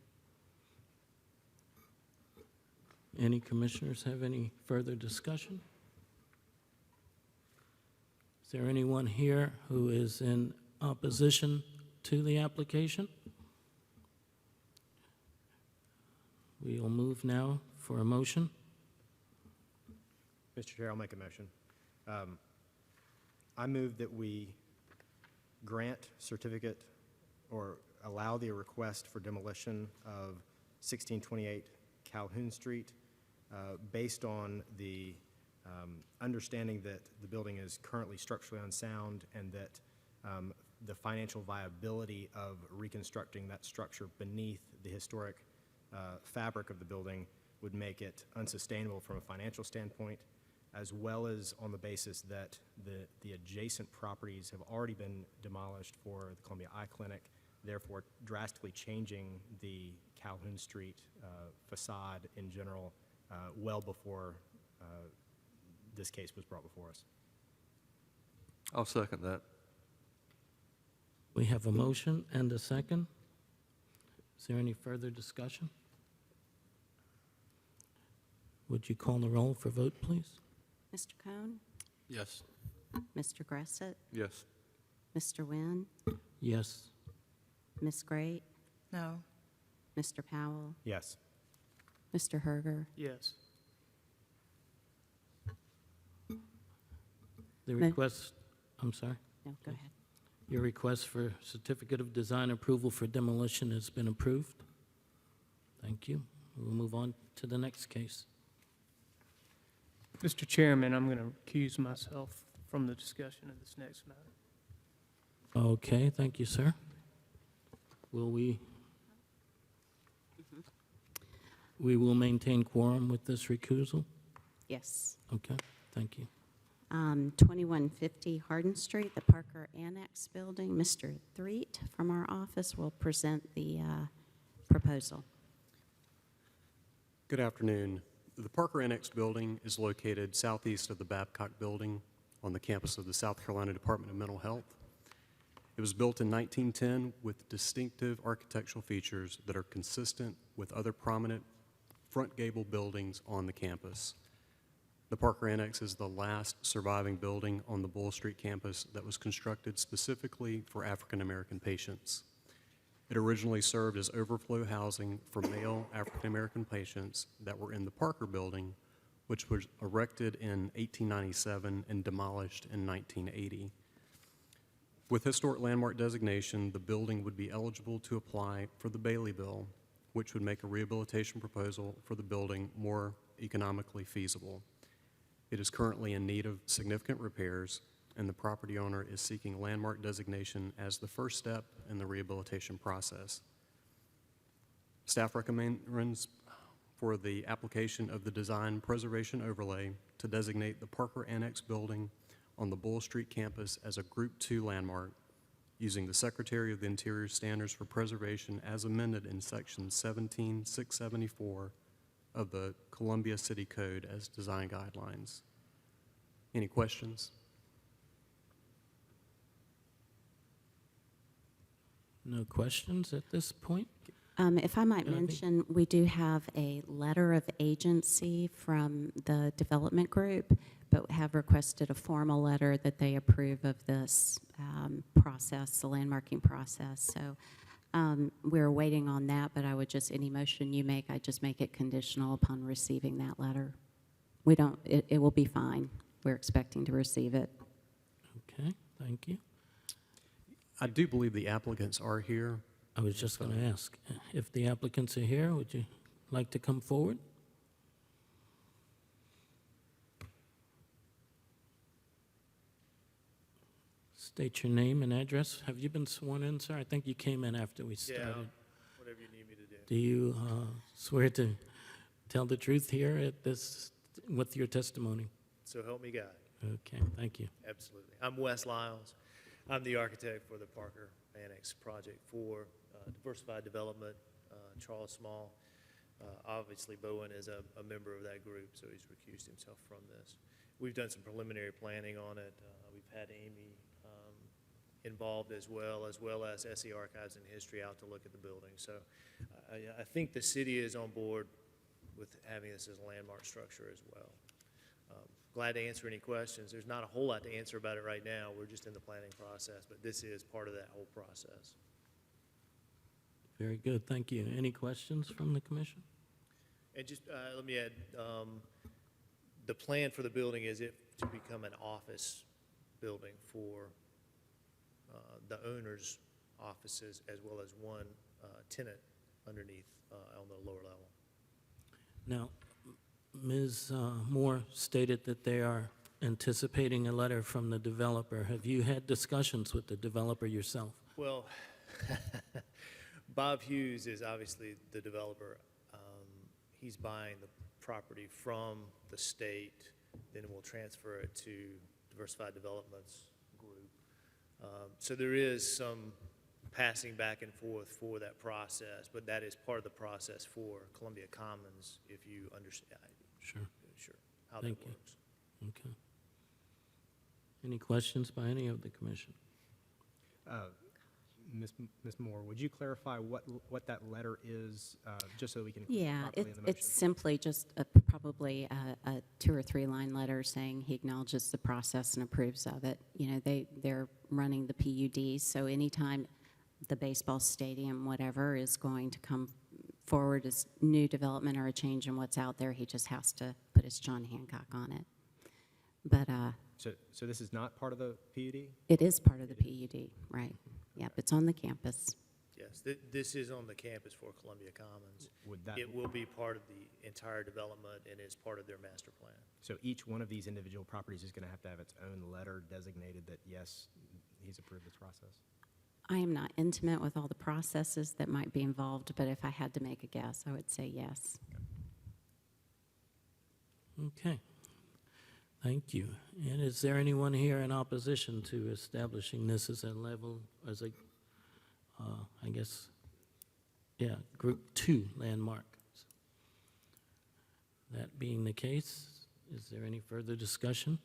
Any commissioners have any further discussion? Is there anyone here who is in opposition to the application? We will move now for a motion. Mr. Chair, I'll make a motion. I move that we grant certificate or allow the request for demolition of 1628 Calhoun Street based on the understanding that the building is currently structurally unsound and that the financial viability of reconstructing that structure beneath the historic fabric of the building would make it unsustainable from a financial standpoint, as well as on the basis that the adjacent properties have already been demolished for the Columbia Eye Clinic, therefore drastically changing the Calhoun Street facade in general well before this case was brought before us. I'll second that. We have a motion and a second. Is there any further discussion? Would you call the roll for vote, please? Mr. Cohn? Yes. Mr. Gressett? Yes. Mr. Wynn? Yes. Ms. Great? No. Mr. Powell? Yes. Mr. Herger? Yes. The Mo- request, I'm sorry, No, go ahead. your request for certificate of design approval for demolition has been approved. Thank you. We'll move on to the next case. Mr. Chairman, I'm going to recuse myself from the discussion of this next matter. Okay, thank you, sir. Will we will maintain quorum with this recusal? Yes. Okay, thank you. 2150 Hardin Street, the Parker Annex Building. Mr. Threet from our office will present the proposal. Good afternoon. The Parker Annex Building is located southeast of the Babcock Building on the campus of the South Carolina Department of Mental Health. It was built in 1910 with distinctive architectural features that are consistent with other prominent front gable buildings on the campus. The Parker Annex is the last surviving building on the Bull Street campus that was constructed specifically for African American patients. It originally served as overflow housing for male African American patients that were in the Parker Building, which was erected in 1897 and demolished in 1980. With historic landmark designation, the building would be eligible to apply for the Bailey Bill, which would make a rehabilitation proposal for the building more economically feasible. It is currently in need of significant repairs, and the property owner is seeking landmark designation as the first step in the rehabilitation process. Staff recommends for the application of the design preservation overlay to designate the Parker Annex Building on the Bull Street campus as a Group 2 landmark using the Secretary of the Interior Standards for Preservation as amended in Section 17674 of the Columbia City Code as design guidelines. Any questions? No questions at this point? If I might I think- mention, we do have a letter of agency from the development group, but have requested a formal letter that they approve of this process, the landmarking process. So we're waiting on that, but I would just, any motion you make, I just make it conditional upon receiving that letter. We don't, it will be fine. We're expecting to receive it. Okay, thank you. I do believe the applicants are here. I was just going to ask, if the applicants are here, would you like to come forward? State your name and address. Have you been sworn in, sir? I think you came in after we started. Whatever you need me to do. Do you swear to tell the truth here at this, with your testimony? So help me God. Okay, thank you. Absolutely. I'm Wes Lyles. I'm the architect for the Parker Annex project for diversified development, Charles Small. Obviously, Bowen is a member of that group, so he's recused himself from this. We've done some preliminary planning on it. We've had Amy involved as well as SE Archives and History out to look at the building. So I think the city is on board with having this as a landmark structure as well. Glad to answer any questions. There's not a whole lot to answer about it right now. We're just in the planning process, but this is part of that whole process. Very good, thank you. Any questions from the commission? And just let me add, the plan for the building is it to become an office building for the owner's offices as well as one tenant underneath on the lower level. Now, Ms. Moore stated that they are anticipating a letter from the developer. Have you had discussions with the developer yourself? Well, Bob Hughes is obviously the developer. He's buying the property from the state, then we'll transfer it to Diversified Developments Group. So there is some passing back and forth for that process, but that is part of the process for Columbia Commons, if you understand. Sure. Sure, how Thank that you. works. Okay. Any questions by any of the commission? Ms. Moore, would you clarify what that letter is, just so we can Yeah, properly in the motion? it's simply just probably a 2 or 3 line letter saying he acknowledges the process and approves of it. You know, they're running the PUD, so anytime the baseball stadium, whatever, is going to come forward as new development or a change in what's out there, he just has to put his John Hancock on it. But So this is not part of the PUD? it is part of the PUD, right? Yep, it's on the campus. Yes, this is on the campus for Columbia Commons. Would that, It will be part of the entire development and is part of their master plan. so each one of these individual properties is going to have its own letter designated that, yes, he's approved this process? I am not intimate with all the processes that might be involved, but if I had to make a guess, I would say yes. Okay. Thank you. And is there anyone here in opposition to establishing this as a level, as a, I guess, yeah, Group 2 landmark? That being the case, is there any further discussion?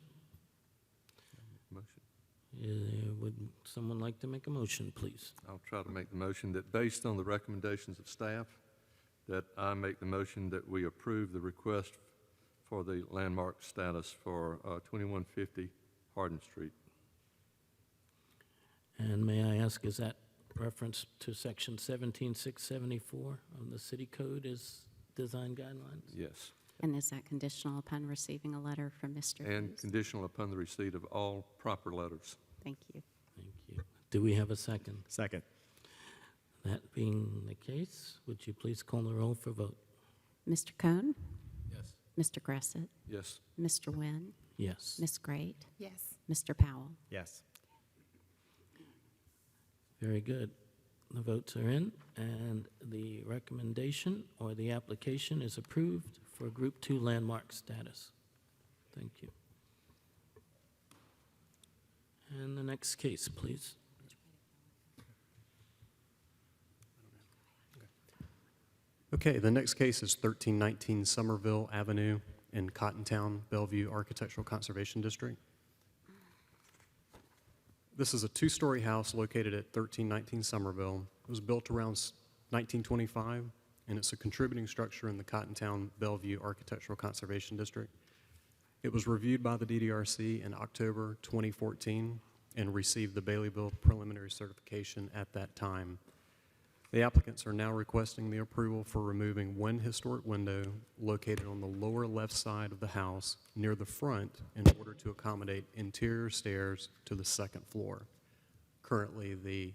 Motion. Would someone like to make a motion, please? I'll try to make the motion that, based on the recommendations of staff, that I make the motion that we approve the request for the landmark status for 2150 Hardin Street. And may I ask, is that reference to section 17674 of the city code as design guidelines? Yes. And is that conditional upon receiving a letter from Mr. And Hughes? conditional upon the receipt of all proper letters. Thank you. Thank you. Do we have a second? Second. That being the case, would you please call the roll for vote? Mr. Cohn? Yes. Mr. Gressett? Yes. Mr. Nguyen? Yes. Ms. Great? Yes. Mr. Powell? Yes. Very good. The votes are in, and the recommendation or the application is approved for Group 2 landmark status. Thank you. And the next case, please. Okay, the next case is 1319 Somerville Avenue in Cottontown, Bellevue Architectural Conservation District. This is a two-story house located at 1319 Somerville. It was built around 1925, and it's a contributing structure in the Cottontown, Bellevue Architectural Conservation District. It was reviewed by the DDRC in October 2014 and received the Baileyville preliminary certification at that time. The applicants are now requesting the approval for removing one historic window located on the lower left side of the house near the front in order to accommodate interior stairs to the second floor. Currently, the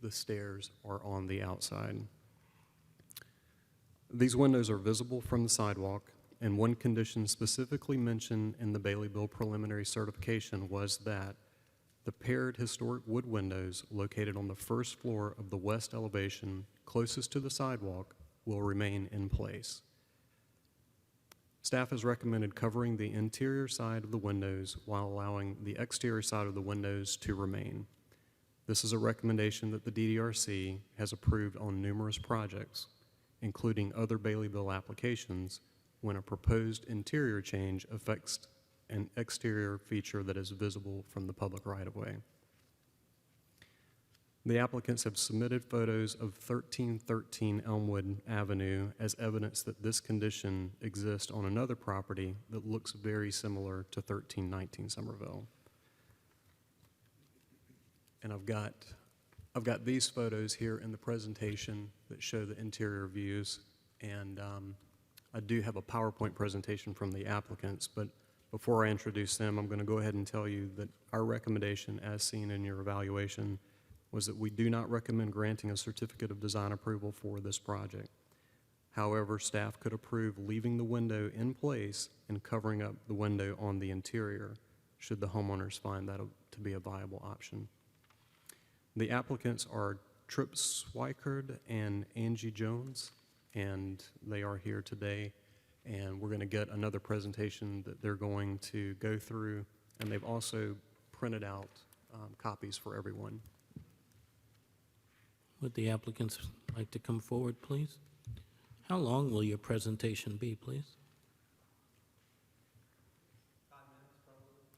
stairs are on the outside. These windows are visible from the sidewalk, and one condition specifically mentioned in the Baileyville preliminary certification was that the paired historic wood windows located on the first floor of the west elevation closest to the sidewalk will remain in place. Staff has recommended covering the interior side of the windows while allowing the exterior side of the windows to remain. This is a recommendation that the DDRC has approved on numerous projects, including other Baileyville applications, when a proposed interior change affects an exterior feature that is visible from the public right-of-way. The applicants have submitted photos of 1313 Elmwood Avenue as evidence that this condition exists on another property that looks very similar to 1319 Somerville. And I've got these photos here in the presentation that show the interior views, and I do have a PowerPoint presentation from the applicants, but before I introduce them, I'm going to go ahead and tell you that our recommendation, as seen in your evaluation, was that we do not recommend granting a certificate of design approval for this project. However, staff could approve leaving the window in place and covering up the window on the interior, should the homeowners find that to be a viable option. The applicants are Tripp Swikard and Angie Jones, and they are here today. And we're going to get another presentation that they're going to go through, and they've also printed out copies for everyone. Would the applicants like to come forward, please? How long will your presentation be, please? 5 minutes,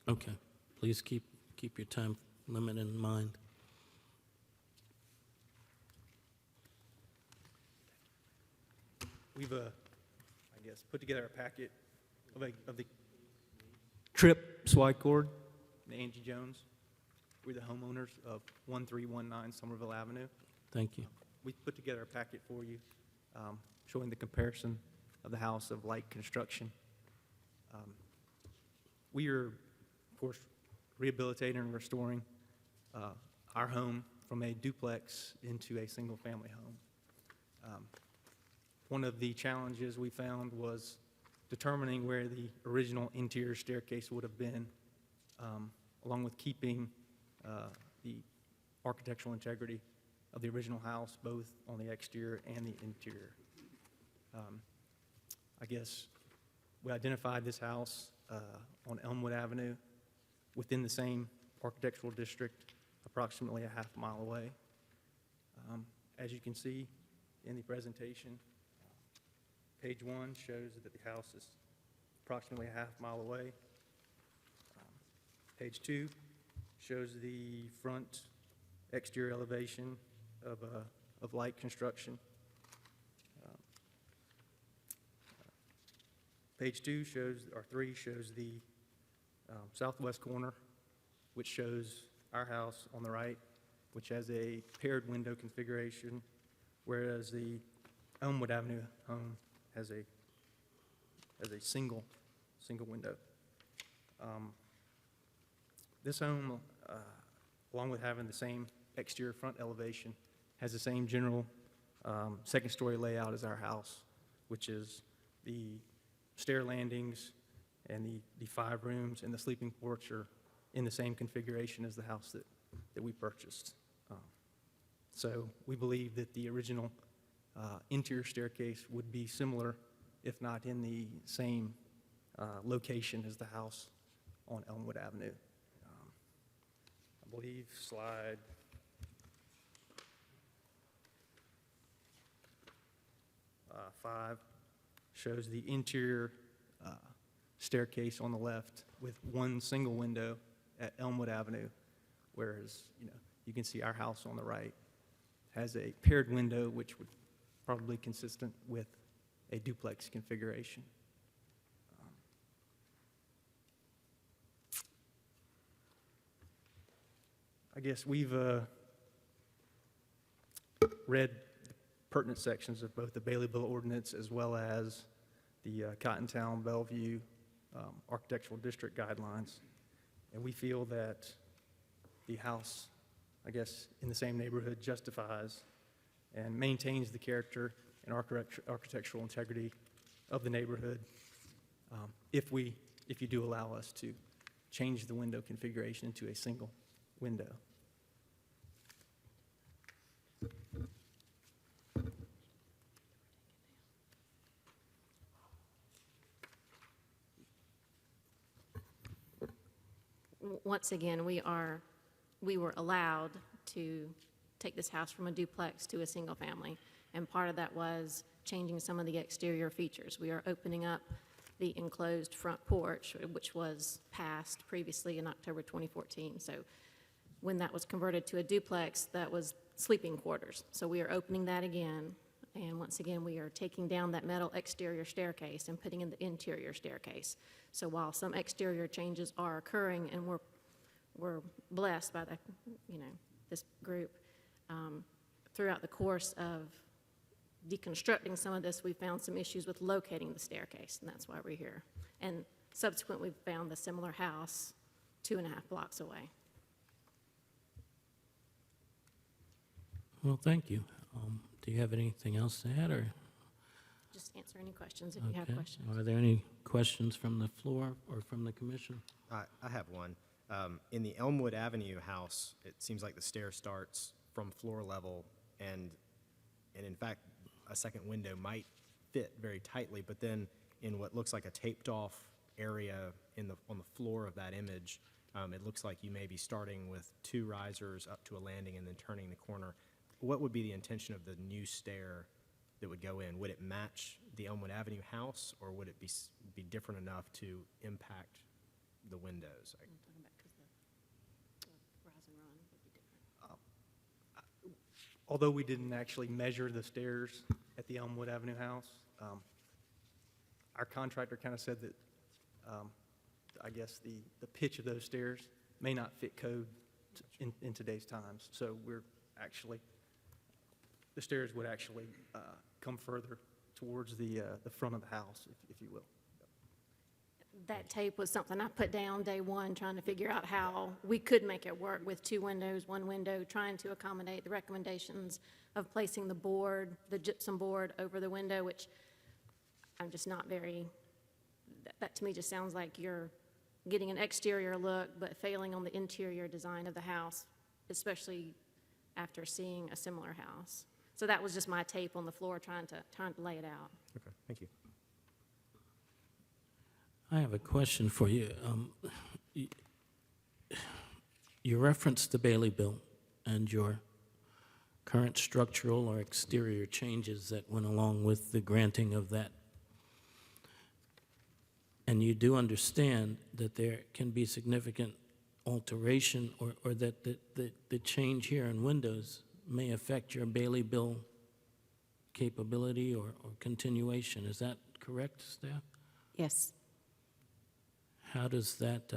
probably. Okay. Please keep your time limit in mind. We've, I guess, put together a packet of the Tripp Swikard and Angie Jones. We're the homeowners of 1319 Somerville Avenue. Thank you. We put together a packet for you showing the comparison of the house of like construction. We are, of course, rehabilitating and restoring our home from a duplex into a single-family home. One of the challenges we found was determining where the original interior staircase would have been, along with keeping the architectural integrity of the original house, both on the exterior and the interior. I guess we identified this house on Elmwood Avenue within the same architectural district, approximately a half mile away. As you can see in the presentation, page 1 shows that the house is approximately a half mile away. Page 2 shows the front exterior elevation of light construction. Page 2 shows, or 3 shows the southwest corner, which shows our house on the right, which has a paired window configuration, whereas the Elmwood Avenue home has a single window. This home, along with having the same exterior front elevation, has the same general second-story layout as our house, which is the stair landings and the 5 rooms and the sleeping porch are in the same configuration as the house that we purchased. So we believe that the original interior staircase would be similar, if not in the same location as the house on Elmwood Avenue. I believe slide 5 shows the interior staircase on the left with one single window at Elmwood Avenue, whereas, you can see our house on the right has a paired window, which would probably consistent with a duplex configuration. I guess we've read the pertinent sections of both the Bailey Bill ordinance as well as the Cottontown Bellevue Architectural District guidelines, and we feel that the house, I guess, in the same neighborhood justifies and maintains the character and architectural integrity of the neighborhood if you do allow us to change the window configuration to a single window. Once again, we were allowed to take this house from a duplex to a single family, and part of that was changing some of the exterior features. We are opening up the enclosed front porch, which was passed previously in October 2014. So when that was converted to a duplex, that was sleeping quarters. So we are opening that again, and once again, we are taking down that metal exterior staircase and putting in the interior staircase. So while some exterior changes are occurring, and we're blessed by the, this group, throughout the course of deconstructing some of this, we found some issues with locating the staircase, and that's why we're here. And subsequently, we found a similar house 2.5 blocks away. Well, thank you. Do you have anything else to add, or? Just answer any questions if you have Okay. questions. Are there any questions from the floor or from the commission? I have one. In the Elmwood Avenue house, it seems like the stair starts from floor level, and in fact, a second window might fit very tightly, but then in what looks like a taped-off area on the floor of that image, it looks like you may be starting with 2 risers up to a landing and then turning the corner. What would be the intention of the new stair that would go in? Would it match the Elmwood Avenue house, or would it be different enough to impact the windows? Although we didn't actually measure the stairs at the Elmwood Avenue house, our contractor kind of said that, I guess, the pitch of those stairs may not fit code in today's times. So the stairs would actually come further towards the front of the house, if you will. That tape was something I put down day one, trying to figure out how we could make it work with 2 windows, 1 window, trying to accommodate the recommendations of placing the gypsum board over the window, which I'm just not very, that to me just sounds like you're getting an exterior look, but failing on the interior design of the house, especially after seeing a similar house. So that was just my tape on the floor, trying to lay it out. Okay, thank you. I have a question for you. You referenced the Bailey Bill and your current structural or exterior changes that went along with the granting of that. And you do understand that there can be significant alteration or that the change here in windows may affect your Bailey Bill capability or continuation. Is that correct, staff? Yes. How does that,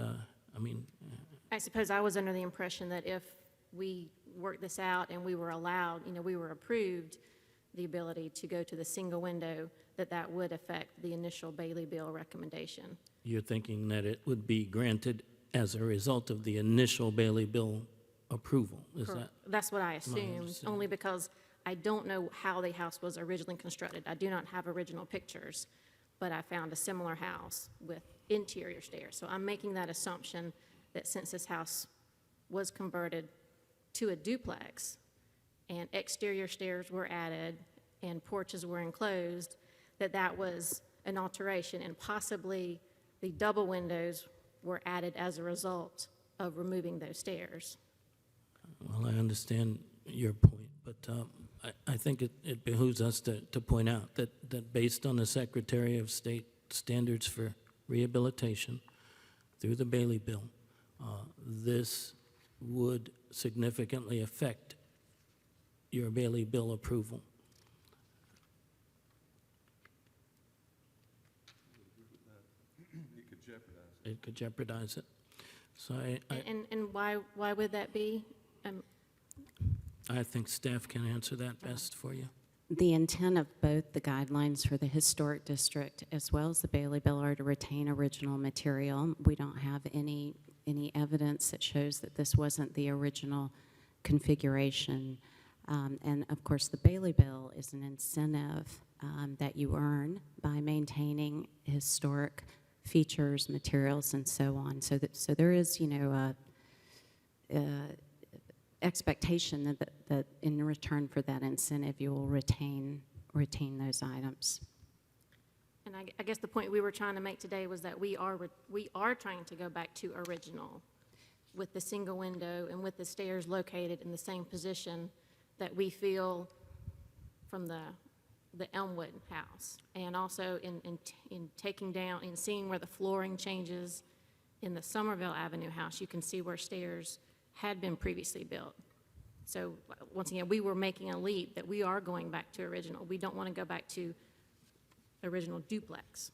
I suppose I was under the impression that if we worked this out and we were allowed, we were approved the ability to go to the single window, that would affect the initial Bailey Bill recommendation. You're thinking that it would be granted as a result of the initial Bailey Bill approval, is that? That's what I assumed, understanding. only because I don't know how the house was originally constructed. I do not have original pictures, but I found a similar house with interior stairs. So I'm making that assumption that since this house was converted to a duplex and exterior stairs were added and porches were enclosed, that was an alteration, and possibly the double windows were added as a result of removing those stairs. Well, I understand your point, but I think it behooves us to point out that based on the Secretary of State standards for rehabilitation through the Bailey Bill, this would significantly affect your Bailey Bill approval. It could jeopardize it. So And why would that be? I think staff can answer that best for you. The intent of both the guidelines for the historic district as well as the Bailey Bill are to retain original material. We don't have any evidence that shows that this wasn't the original configuration. And of course, the Bailey Bill is an incentive that you earn by maintaining historic features, materials, and so on. So there is, expectation that in return for that incentive, you will retain those items. And I guess the point we were trying to make today was that we are trying to go back to original with the single window and with the stairs located in the same position that we feel from the Elmwood house. And also in taking down and seeing where the flooring changes in the Somerville Avenue house, you can see where stairs had been previously built. So once again, we were making a leap that we are going back to original. We don't want to go back to original duplex.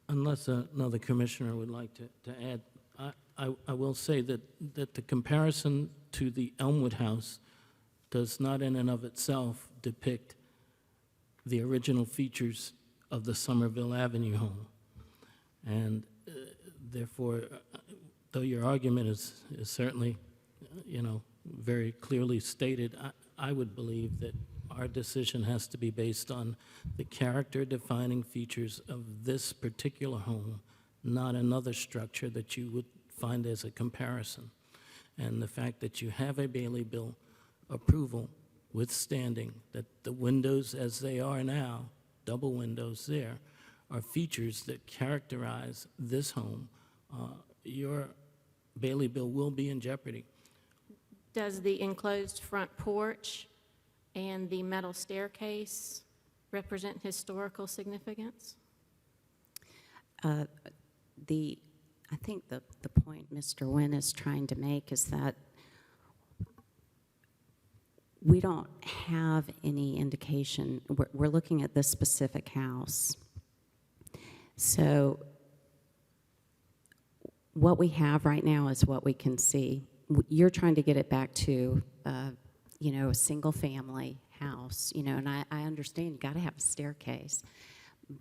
Unless another commissioner would like to add, I will say that the comparison to the Elmwood house does not in and of itself depict the original features of the Somerville Avenue home. And therefore, though your argument is certainly, very clearly stated, I would believe that our decision has to be based on the character-defining features of this particular home, not another structure that you would find as a comparison. And the fact that you have a Bailey Bill approval withstanding that the windows as they are now, double windows there, are features that characterize this home, your Bailey Bill will be in jeopardy. Does the enclosed front porch and the metal staircase represent historical significance? I think the point Mr. Nguyen is trying to make is that we don't have any indication. We're looking at this specific house. So what we have right now is what we can see. You're trying to get it back to, a single-family house, and I understand you got to have a staircase.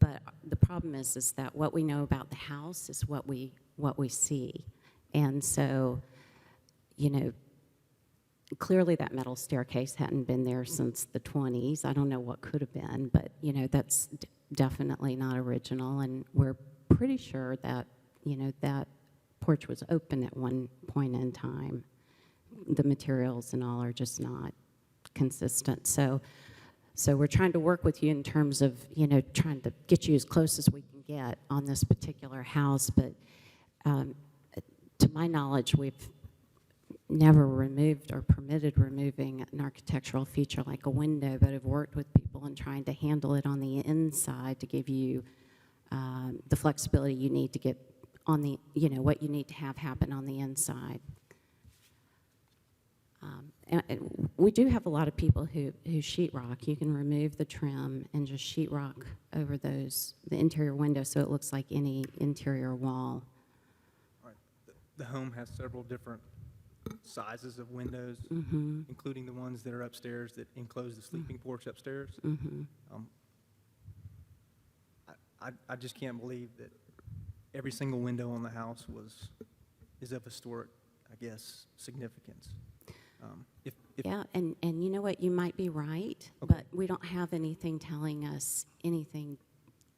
But the problem is that what we know about the house is what we see. And so, clearly that metal staircase hadn't been there since the 20s. I don't know what could have been, but, that's definitely not original. And we're pretty sure that, that porch was open at one point in time. The materials and all are just not consistent. So we're trying to work with you in terms of, trying to get you as close as we can get on this particular house. But to my knowledge, we've never removed or permitted removing an architectural feature like a window, but have worked with people in trying to handle it on the inside to give you the flexibility you need to get on the, what you need to have happen on the inside. And we do have a lot of people who sheetrock. You can remove the trim and just sheetrock over the interior window so it looks like any interior wall. All right. The home has several different sizes of windows, Mm-hmm. including the ones that are upstairs that enclose the sleeping porch upstairs. Mm-hmm. I just can't believe that every single window on the house is of historic, I guess, significance. If Yeah, and you know what, you might be right, Okay. but we don't have anything telling us anything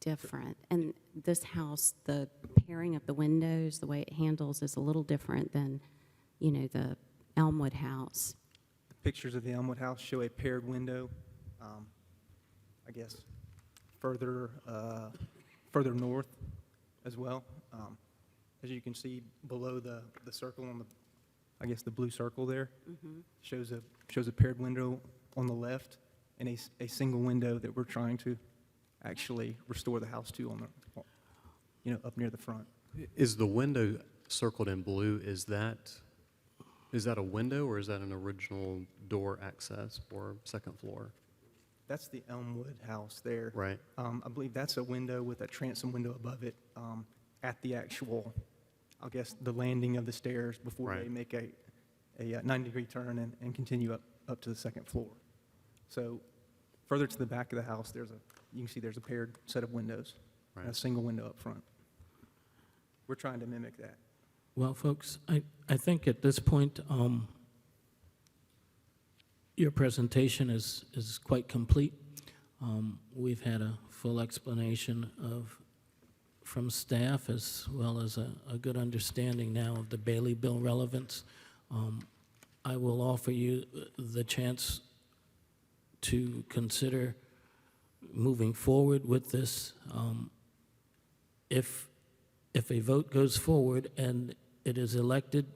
different. And this house, the pairing of the windows, the way it handles is a little different than, the Elmwood house. the pictures of the Elmwood house show a paired window, I guess, further north as well. As you can see below the circle on the blue circle there, Mm-hmm. shows a paired window on the left, and a single window that we're trying to actually restore the house to on the, up near the front. Is the window circled in blue, is that a window or is that an original door access for second floor? That's the Elmwood house there. Right. I believe that's a window with a transom window above it at the actual, I guess, the landing of the stairs before Right. they make a 90-degree turn and continue up to the second floor. So further to the back of the house, you can see there's a paired set of windows, and a Right. single window up front. We're trying to mimic that. Well, folks, I think at this point, your presentation is quite complete. We've had a full explanation from staff as well as a good understanding now of the Bailey Bill relevance. I will offer you the chance to consider moving forward with this. If a vote goes forward and it is elected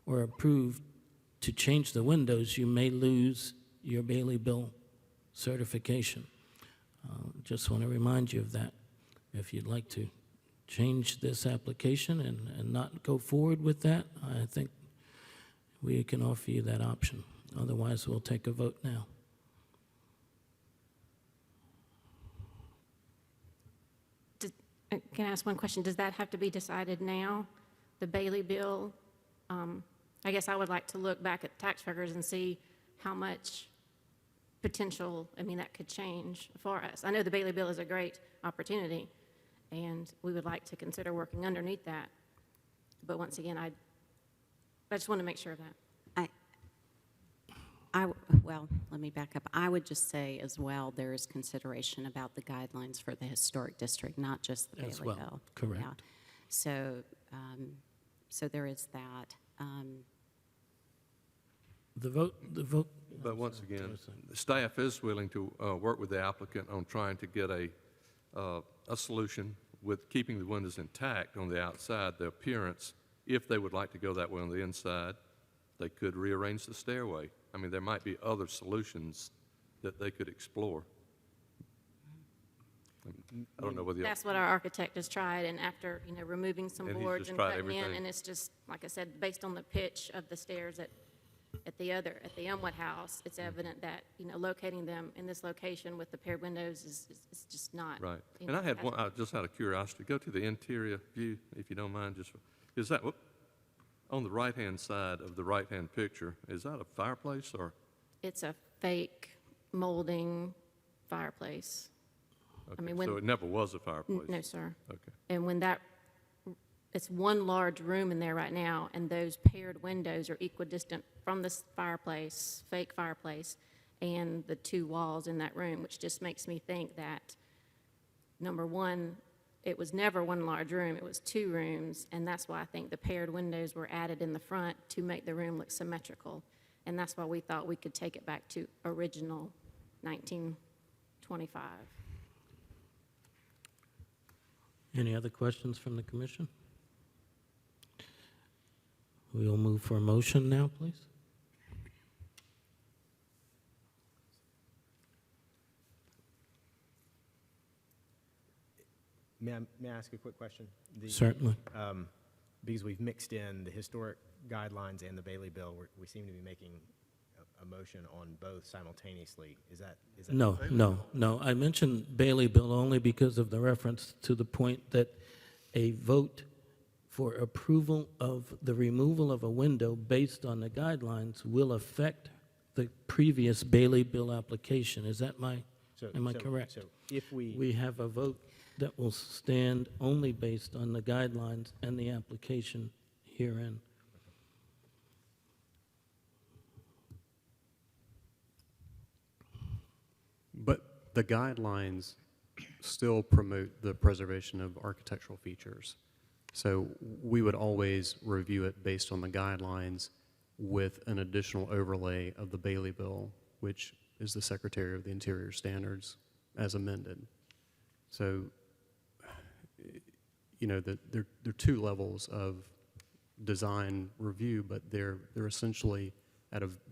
or approved to change the windows, you may lose your Bailey Bill certification. Just want to remind you of that. If you'd like to change this application and not go forward with that, I think we can offer you that option. Otherwise, we'll take a vote now. Can I ask one question? Does that have to be decided now, the Bailey bill? I guess I would like to look back at tax records and see how much potential, that could change for us. I know the Bailey bill is a great opportunity, and we would like to consider working underneath that. But once again, I just want to make sure of that. Well, let me back up. I would just say as well, there is consideration about the guidelines for the historic district, not just the As Bailey well, Bill. correct. Yeah. So there is that. The vote. But once again, the staff is willing to work with the applicant on trying to get a solution with keeping the windows intact on the outside, the appearance. If they would like to go that way on the inside, they could rearrange the stairway. There might be other solutions that they could explore. I don't know whether That's what our architect has tried, and after, removing some And he's boards just and tried cutting in, everything. and it's just, like I said, based on the pitch of the stairs at the Elmwood house, it's evident that, locating them in this location with the paired windows is just not. Right. And I had one, just out of curiosity, go to the interior view, if you don't mind, is that, on the right-hand side of the right-hand picture, is that a fireplace or? It's a fake molding fireplace. Okay, so it never was a fireplace? No, sir. Okay. And it's one large room in there right now, and those paired windows are equidistant from this fireplace, fake fireplace, and the two walls in that room, which just makes me think that, number one, it was never one large room, it was two rooms, and that's why I think the paired windows were added in the front to make the room look symmetrical. And that's why we thought we could take it back to original 1925. Any other questions from the commission? We will move for a motion now, please. May I ask a quick question? Certainly. Because we've mixed in the historic guidelines and the Bailey Bill, we seem to be making a motion on both simultaneously. Is that? No. I mentioned Bailey Bill only because of the reference to the point that a vote for approval of the removal of a window based on the guidelines will affect the previous Bailey Bill application. Is that am I correct? So if We have a vote that will stand only based on the guidelines and the application herein. But the guidelines still promote the preservation of architectural features. So we would always review it based on the guidelines with an additional overlay of the Bailey Bill, which is the Secretary of the Interior Standards as amended. So, there are two levels of design review, but they're essentially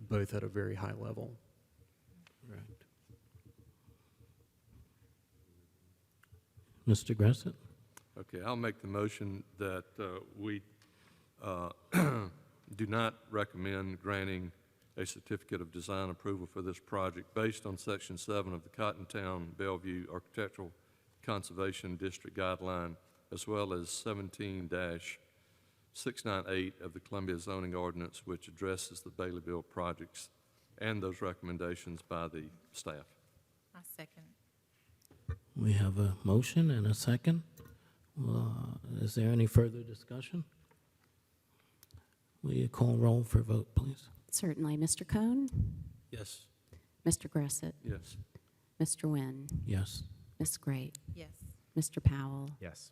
both at a very high level. Correct. Mr. Gressett? Okay, I'll make the motion that we do not recommend granting a certificate of design approval for this project based on Section 7 of the Cottontown Bellevue Architectural Conservation District Guideline, as well as 17-698 of the Columbia Zoning Ordinance, which addresses the Baileyville projects, and those recommendations by the staff. I second. We have a motion and a second. Is there any further discussion? Will you call roll for vote, please? Certainly. Mr. Cohn? Yes. Mr. Gressett? Yes. Mr. Wynn? Yes. Ms. Gray? Yes. Mr. Powell? Yes.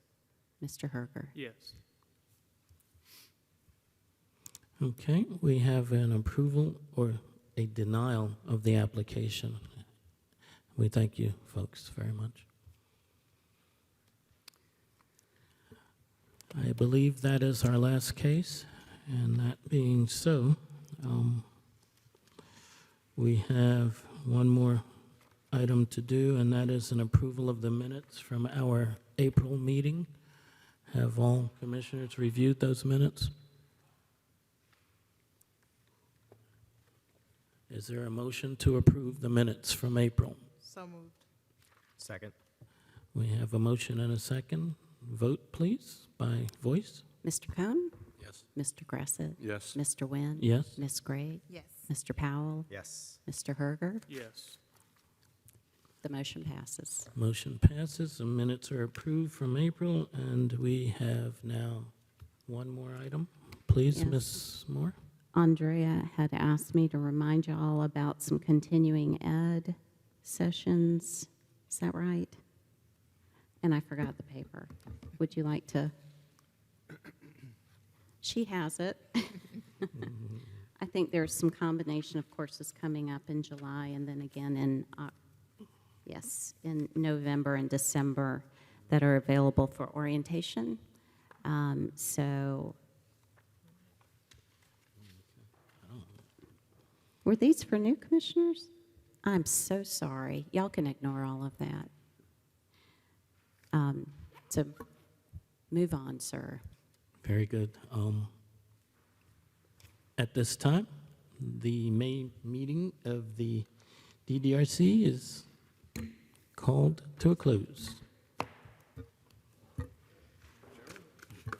Mr. Herger? Yes. Okay, we have an approval or a denial of the application. We thank you, folks, very much. I believe that is our last case, and that being so, we have one more item to do, and that is an approval of the minutes from our April meeting. Have all commissioners reviewed those minutes? Is there a motion to approve the minutes from April? So moved. Second. We have a motion and a second. Vote, please, by voice. Mr. Cohn? Yes. Mr. Gressett? Yes. Mr. Wynn? Yes. Ms. Gray? Yes. Mr. Powell? Yes. Mr. Herger? Yes. The motion passes. Motion passes. The minutes are approved from April, and we have now one more item. Please, Yes. Ms. Moore. Andrea had asked me to remind you all about some continuing ed sessions. Is that right? And I forgot the paper. Would you like to? She has it. I think there's some combination of courses coming up in July and then again in, in November and December that are available for orientation. Were these for new commissioners? I'm so sorry. Y'all can ignore all of that. So move on, sir. Very good. At this time, the May meeting of the DDRC is called to a close.